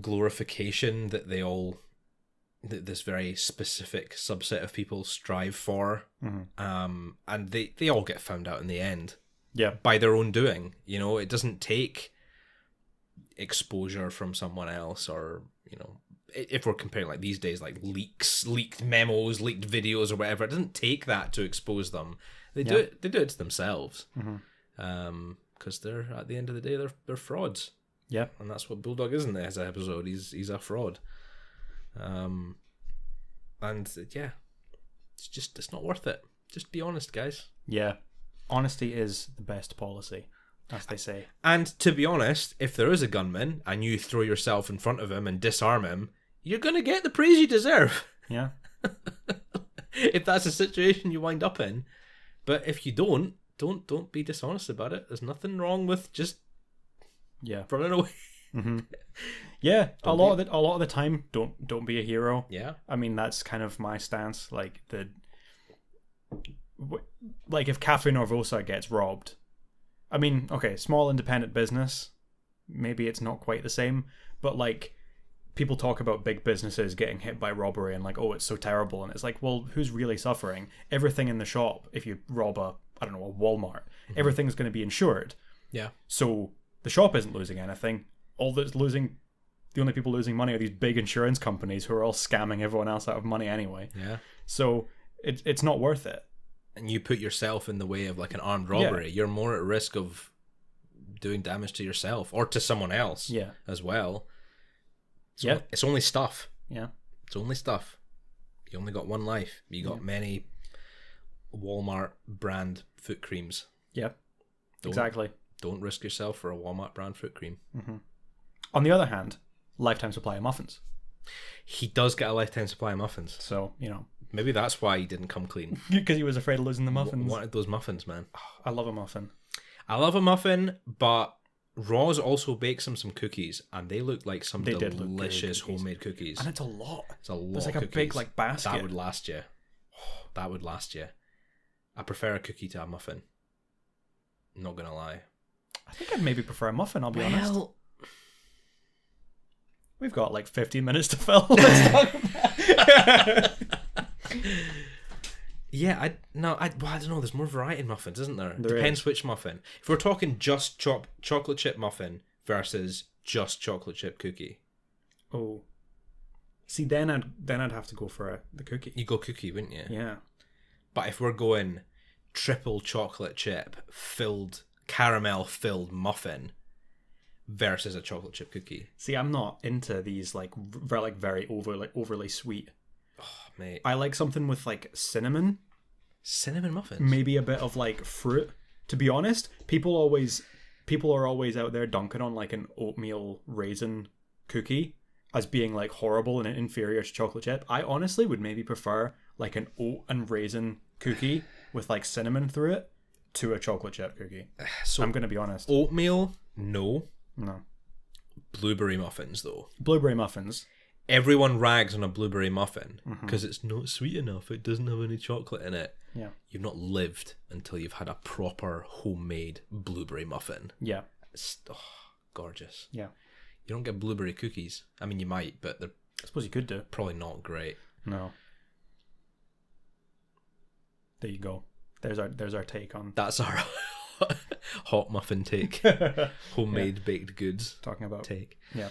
[SPEAKER 1] glorification that this very specific subset of people strive for, and they all get found out in the end, by their own doing. You know, it doesn't take exposure from someone else, or you know, if we're comparing like these days, like leaked memos, leaked videos, or whatever. It doesn't take that to expose them. They do it. They do it to themselves, because they're at the end of the day they're frauds.
[SPEAKER 2] Yeah,
[SPEAKER 1] and that's what Bulldog is in this episode. He's a fraud. And yeah, it's not worth it. Just be honest, guys.
[SPEAKER 2] Yeah, honesty is the best policy, as they say.
[SPEAKER 1] And to be honest, if there is a gunman and you throw yourself in front of him and disarm him, you're gonna get the praise you deserve.
[SPEAKER 2] Yeah.
[SPEAKER 1] If that's a situation you wind up in. But if you don't be dishonest about it. There's nothing wrong with just running away.
[SPEAKER 2] Yeah, a lot of the time, don't be a hero.
[SPEAKER 1] Yeah,
[SPEAKER 2] I mean, that's kind of my stance. Like if Cafe Norvosa gets robbed, I mean, okay, small independent business, maybe it's not quite the same, but like people talk about big businesses getting hit by robbery and like, oh, it's so terrible, and it's like, well, who's really suffering? Everything in the shop. If you rob a Walmart, everything's going to be insured.
[SPEAKER 1] Yeah.
[SPEAKER 2] So the shop isn't losing anything. The only people losing money are these big insurance companies who are all scamming everyone else out of money anyway.
[SPEAKER 1] Yeah.
[SPEAKER 2] So it's not worth it.
[SPEAKER 1] And you put yourself in the way of like an armed robbery. Yeah. You're more at risk of doing damage to yourself or to someone else.
[SPEAKER 2] Yeah.
[SPEAKER 1] As well. It's only stuff.
[SPEAKER 2] Yeah.
[SPEAKER 1] It's only stuff. You only got one life. You got many Walmart brand foot creams.
[SPEAKER 2] Yeah. Exactly.
[SPEAKER 1] Don't risk yourself for a Walmart brand foot cream.
[SPEAKER 2] On the other hand, lifetime supply of muffins.
[SPEAKER 1] He does get a lifetime supply of muffins.
[SPEAKER 2] So, you know.
[SPEAKER 1] Maybe that's why he didn't come clean.
[SPEAKER 2] Because he was afraid of losing the muffins.
[SPEAKER 1] Wanted those muffins, man.
[SPEAKER 2] I love a muffin.
[SPEAKER 1] I love a muffin, but Roz also bakes some cookies, and they look like some delicious homemade cookies.
[SPEAKER 2] And it's a lot.
[SPEAKER 1] It's a lot.
[SPEAKER 2] It's like
[SPEAKER 1] of
[SPEAKER 2] a
[SPEAKER 1] cookies.
[SPEAKER 2] big like basket.
[SPEAKER 1] That would last you. That would last you. I prefer a cookie to a muffin. Not gonna lie.
[SPEAKER 2] I think I'd maybe prefer a muffin, I'll be honest. We've got like 15 minutes to fill. Let's talk about
[SPEAKER 1] Yeah, I don't know. There's more variety in muffins, isn't there?
[SPEAKER 2] There
[SPEAKER 1] Depends which muffin. If we're talking just chocolate chip muffin versus just chocolate chip cookie.
[SPEAKER 2] Oh. See, then I'd have to go for the cookie.
[SPEAKER 1] You go cookie, wouldn't you?
[SPEAKER 2] Yeah.
[SPEAKER 1] But if we're going triple chocolate chip caramel filled muffin versus a chocolate chip cookie.
[SPEAKER 2] See, I'm not into these like very overly sweet.
[SPEAKER 1] Oh, mate.
[SPEAKER 2] I like something with like cinnamon.
[SPEAKER 1] Cinnamon muffins?
[SPEAKER 2] Maybe a bit of like fruit. To be honest, people are always out there dunking on like an oatmeal raisin cookie as being like horrible and inferior to chocolate chip. I honestly would maybe prefer like an oat and raisin cookie with like cinnamon through it to a chocolate chip cookie. So I'm going to be honest.
[SPEAKER 1] Oatmeal, no.
[SPEAKER 2] No.
[SPEAKER 1] Blueberry muffins, though.
[SPEAKER 2] Blueberry muffins.
[SPEAKER 1] Everyone rags on a blueberry muffin because it's not sweet enough. It doesn't have any chocolate in it.
[SPEAKER 2] Yeah.
[SPEAKER 1] You've not lived until you've had a proper homemade blueberry muffin.
[SPEAKER 2] Yeah.
[SPEAKER 1] It's gorgeous.
[SPEAKER 2] Yeah.
[SPEAKER 1] You don't get blueberry cookies. I mean, you might, but they're
[SPEAKER 2] I suppose you could do.
[SPEAKER 1] probably not great.
[SPEAKER 2] No. There you go. There's our take on.
[SPEAKER 1] That's our hot muffin take. Homemade baked goods
[SPEAKER 2] Talking about
[SPEAKER 1] take.
[SPEAKER 2] Yeah.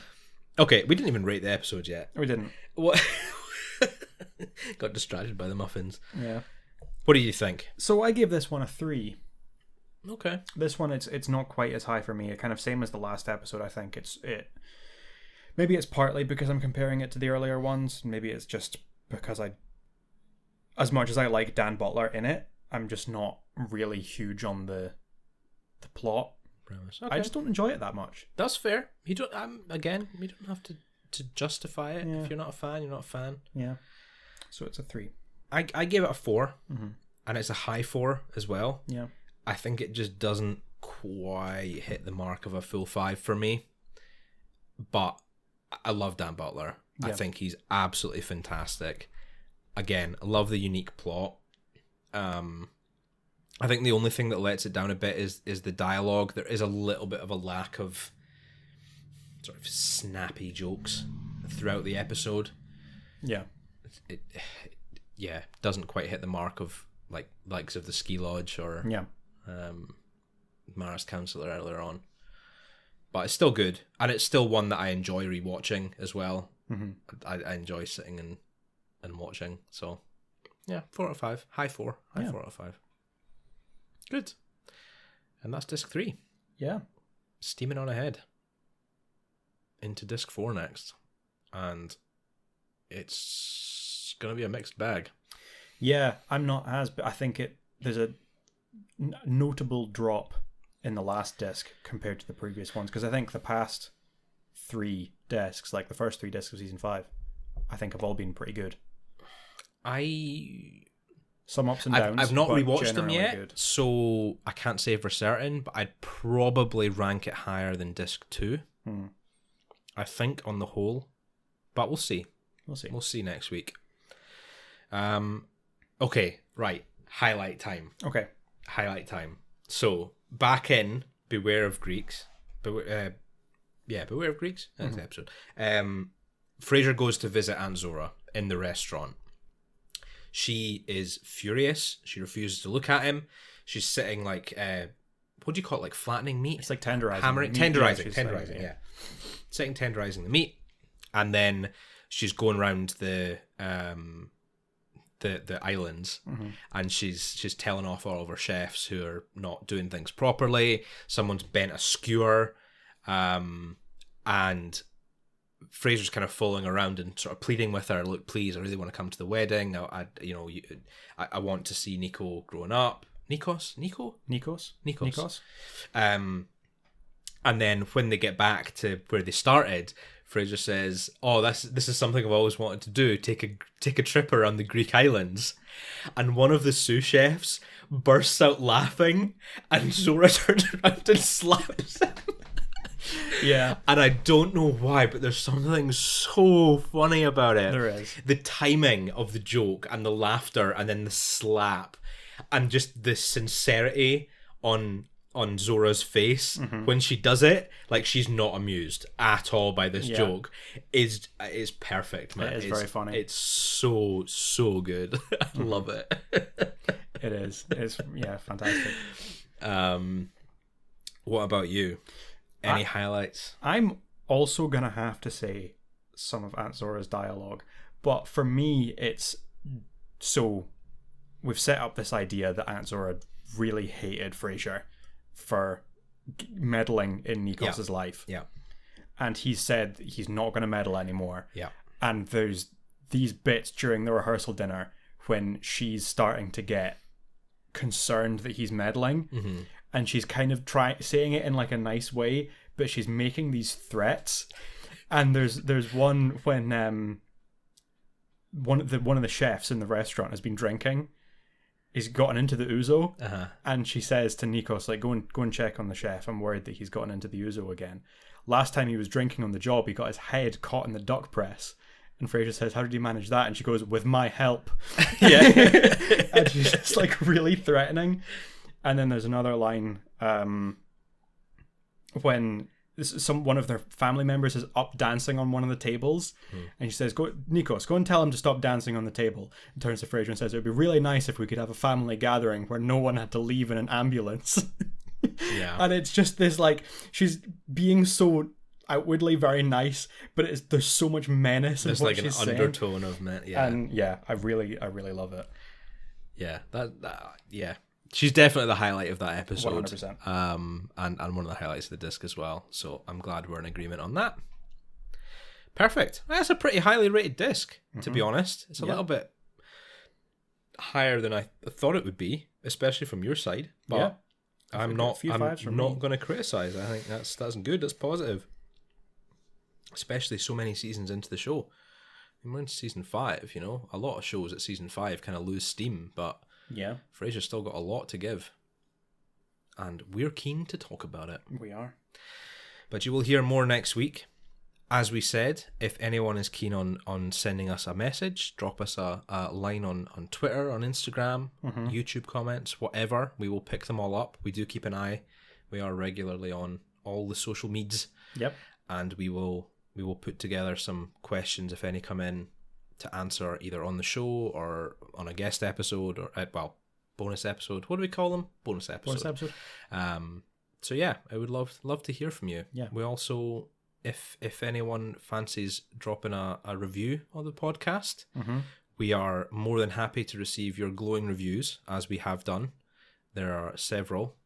[SPEAKER 1] Okay, we didn't even rate the episode yet.
[SPEAKER 2] We didn't.
[SPEAKER 1] What? Got distracted by the muffins.
[SPEAKER 2] Yeah.
[SPEAKER 1] What do you think?
[SPEAKER 2] So I gave this one a 3.
[SPEAKER 1] Okay.
[SPEAKER 2] This one it's not quite as high for me. It kind of same as the last episode. I think maybe it's partly because I'm comparing it to the earlier ones. Maybe it's just because as much as I like Dan Butler in it, I'm just not really huge on the plot.
[SPEAKER 1] Okay.
[SPEAKER 2] I just don't enjoy it that much.
[SPEAKER 1] That's fair. You don't. We don't have to justify it.
[SPEAKER 2] Yeah.
[SPEAKER 1] If you're not a fan, you're not a fan.
[SPEAKER 2] Yeah. So it's a 3.
[SPEAKER 1] I gave it a 4, and it's a high 4 as well.
[SPEAKER 2] Yeah.
[SPEAKER 1] I think it just doesn't quite hit the mark of a full 5 for me. But I love Dan Butler. Yeah. I think he's absolutely fantastic. Again, I love the unique plot. I think the only thing that lets it down a bit is the dialogue. There is a little bit of a lack of sort of snappy jokes throughout the episode.
[SPEAKER 2] Yeah.
[SPEAKER 1] It doesn't quite hit the mark of likes of the Ski Lodge or Mara's Counselor earlier on. But it's still good, and it's still one that I enjoy rewatching as well. Mm-hmm. I enjoy sitting and watching. So yeah, 4 out of 5. High 4 out of 5. Good. And that's disc 3.
[SPEAKER 2] Yeah.
[SPEAKER 1] Steaming on ahead. Into disc 4 next. And it's going to be a mixed bag.
[SPEAKER 2] Yeah, I'm not but I think there's a notable drop in the last disc compared to the previous ones, because I think the past 3 discs, like the first 3 discs of season 5, I think have all been pretty good. Some ups and downs.
[SPEAKER 1] I've not rewatched them yet,
[SPEAKER 2] good.
[SPEAKER 1] So I can't say for certain, but I'd probably rank it higher than disc 2. I think on the whole, but we'll see. We'll see next week. Okay, right. Highlight time.
[SPEAKER 2] Okay.
[SPEAKER 1] Highlight time. So back in Beware of Greeks. Beware of Greeks. That's the episode. Frasier goes to visit Aunt Zora in the restaurant. She is furious. She refuses to look at him. She's sitting like, what do you call it? Like flattening meat?
[SPEAKER 2] It's like tenderizing.
[SPEAKER 1] Hammering, tenderizing, yeah. Sitting tenderizing the meat, and then she's going around the islands, and she's telling off all of her chefs who are not doing things properly. Someone's bent a skewer, and Fraser's kind of following around and sort of pleading with her, look, please, I really want to come to the wedding. I want to see Nico growing up. Nikos. And then when they get back to where they started, Frasier says, "Oh, this is something I've always wanted to do. Take a trip around the Greek islands," and one of the sous chefs bursts out laughing, and Zora turns around and slaps him.
[SPEAKER 2] Yeah.
[SPEAKER 1] And I don't know why, but there's something so funny about it.
[SPEAKER 2] There is.
[SPEAKER 1] The timing of the joke and the laughter and then the slap and just the sincerity on Zora's face when she does it, like she's not amused at all by this joke, is perfect, man.
[SPEAKER 2] It is very funny.
[SPEAKER 1] It's so good. I love it.
[SPEAKER 2] It is. It's fantastic.
[SPEAKER 1] What about you? Any highlights?
[SPEAKER 2] I'm also gonna have to say some of Aunt Zora's dialogue, but for me, it's so we've set up this idea that Aunt Zora really hated Frasier for meddling in Nikos's life.
[SPEAKER 1] Yeah.
[SPEAKER 2] And he said he's not going to meddle anymore.
[SPEAKER 1] Yeah.
[SPEAKER 2] And there's these bits during the rehearsal dinner when she's starting to get concerned that he's meddling. Mm-hmm. And she's kind of saying it in like a nice way, but she's making these threats. And there's one when one of the chefs in the restaurant has been drinking. He's gotten into the ouzo, and she says to Nikos, like, go and check on the chef. I'm worried that he's gotten into the ouzo again. Last time he was drinking on the job, he got his head caught in the duck press. And Frasier says, how did you manage that? And she goes, with my help.
[SPEAKER 1] Yeah.
[SPEAKER 2] And she's just like really threatening. And then there's another line when one of their family members is up dancing on one of the tables, and she says, "Go, Nikos, go and tell him to stop dancing on the table." And turns to Frasier and says, "It would be really nice if we could have a family gathering where no one had to leave in an ambulance."
[SPEAKER 1] Yeah.
[SPEAKER 2] And it's just this, like, she's being so outwardly very nice, but there's so much menace in what she's saying.
[SPEAKER 1] There's like an undertone of yeah.
[SPEAKER 2] And yeah, I really love it.
[SPEAKER 1] Yeah, yeah. She's definitely the highlight of that episode.
[SPEAKER 2] 100%.
[SPEAKER 1] And one of the highlights of the disc as well. So I'm glad we're in agreement on that. Perfect. That's a pretty highly rated disc, to be honest. It's a little bit higher than I thought it would be, especially from your side. But I'm not going to criticize. I think that's good. That's positive. Especially so many seasons into the show. I mean, we're in season 5. You know, a lot of shows at season 5 kind of lose steam, but Frasier's still got a lot to give. And we're keen to talk about it.
[SPEAKER 2] We are.
[SPEAKER 1] But you will hear more next week. As we said, if anyone is keen on sending us a message, drop us a line on Twitter, on Instagram, YouTube comments, whatever. We will pick them all up. We do keep an eye. We are regularly on all the social medias.
[SPEAKER 2] Yep.
[SPEAKER 1] And we will put together some questions, if any come in, to answer either on the show or on a guest episode or bonus episode. What do we call them? Bonus episode. So yeah, I would love to hear from you.
[SPEAKER 2] Yeah.
[SPEAKER 1] We also, if anyone fancies dropping a review on the podcast, we are more than happy to receive your glowing reviews, as we have done. There are several,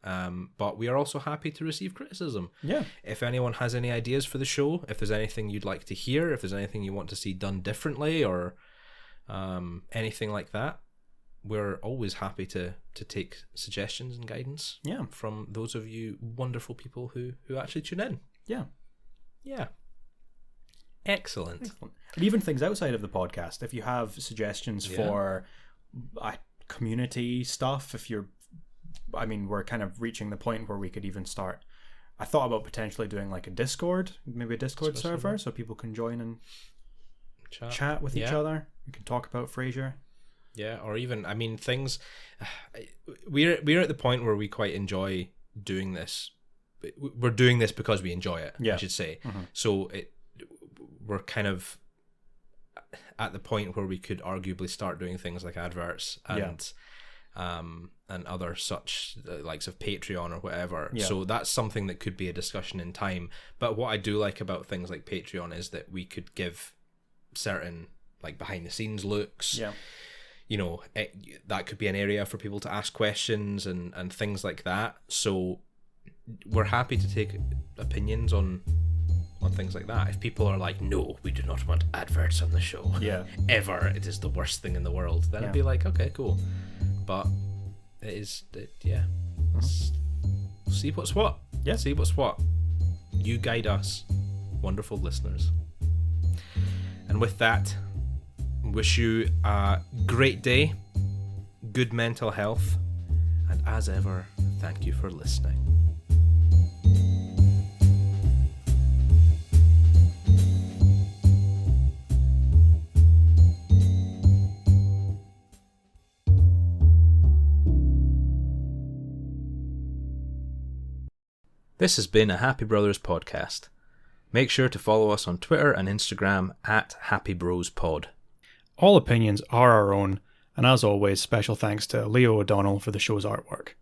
[SPEAKER 1] but we are also happy to receive criticism.
[SPEAKER 2] Yeah.
[SPEAKER 1] If anyone has any ideas for the show, if there's anything you'd like to hear, if there's anything you want to see done differently, or anything like that, we're always happy to take suggestions and guidance from those of you wonderful people who actually tune in.
[SPEAKER 2] Yeah.
[SPEAKER 1] Yeah. Excellent.
[SPEAKER 2] And even things outside of the podcast, if you have suggestions for community stuff, we're kind of reaching the point where we could even start. I thought about potentially doing like a Discord server, so people can join and chat with each other. We can talk about Frasier.
[SPEAKER 1] Yeah, or even, things. We're at the point where we quite enjoy doing this. We're doing this because we enjoy it, I should say. So we're kind of at the point where we could arguably start doing things like adverts and other such, likes of Patreon or whatever. So that's something that could be a discussion in time. But what I do like about things like Patreon is that we could give certain like behind the scenes looks. You know, that could be an area for people to ask questions and things like that. So we're happy to take opinions on things like that. If people are like, no, we do not want adverts on the show, ever, it is the worst thing in the world, then I'd be like, okay, cool. But see what's what. See what's what. You guide us, wonderful listeners. And with that, wish you a great day, good mental health, and as ever, thank you for listening. This has been a Happy Brothers podcast. Make sure to follow us on Twitter and Instagram at HappyBrosPod.
[SPEAKER 2] All opinions are our own, and as always, special thanks to Leah O'Donnell for the show's artwork.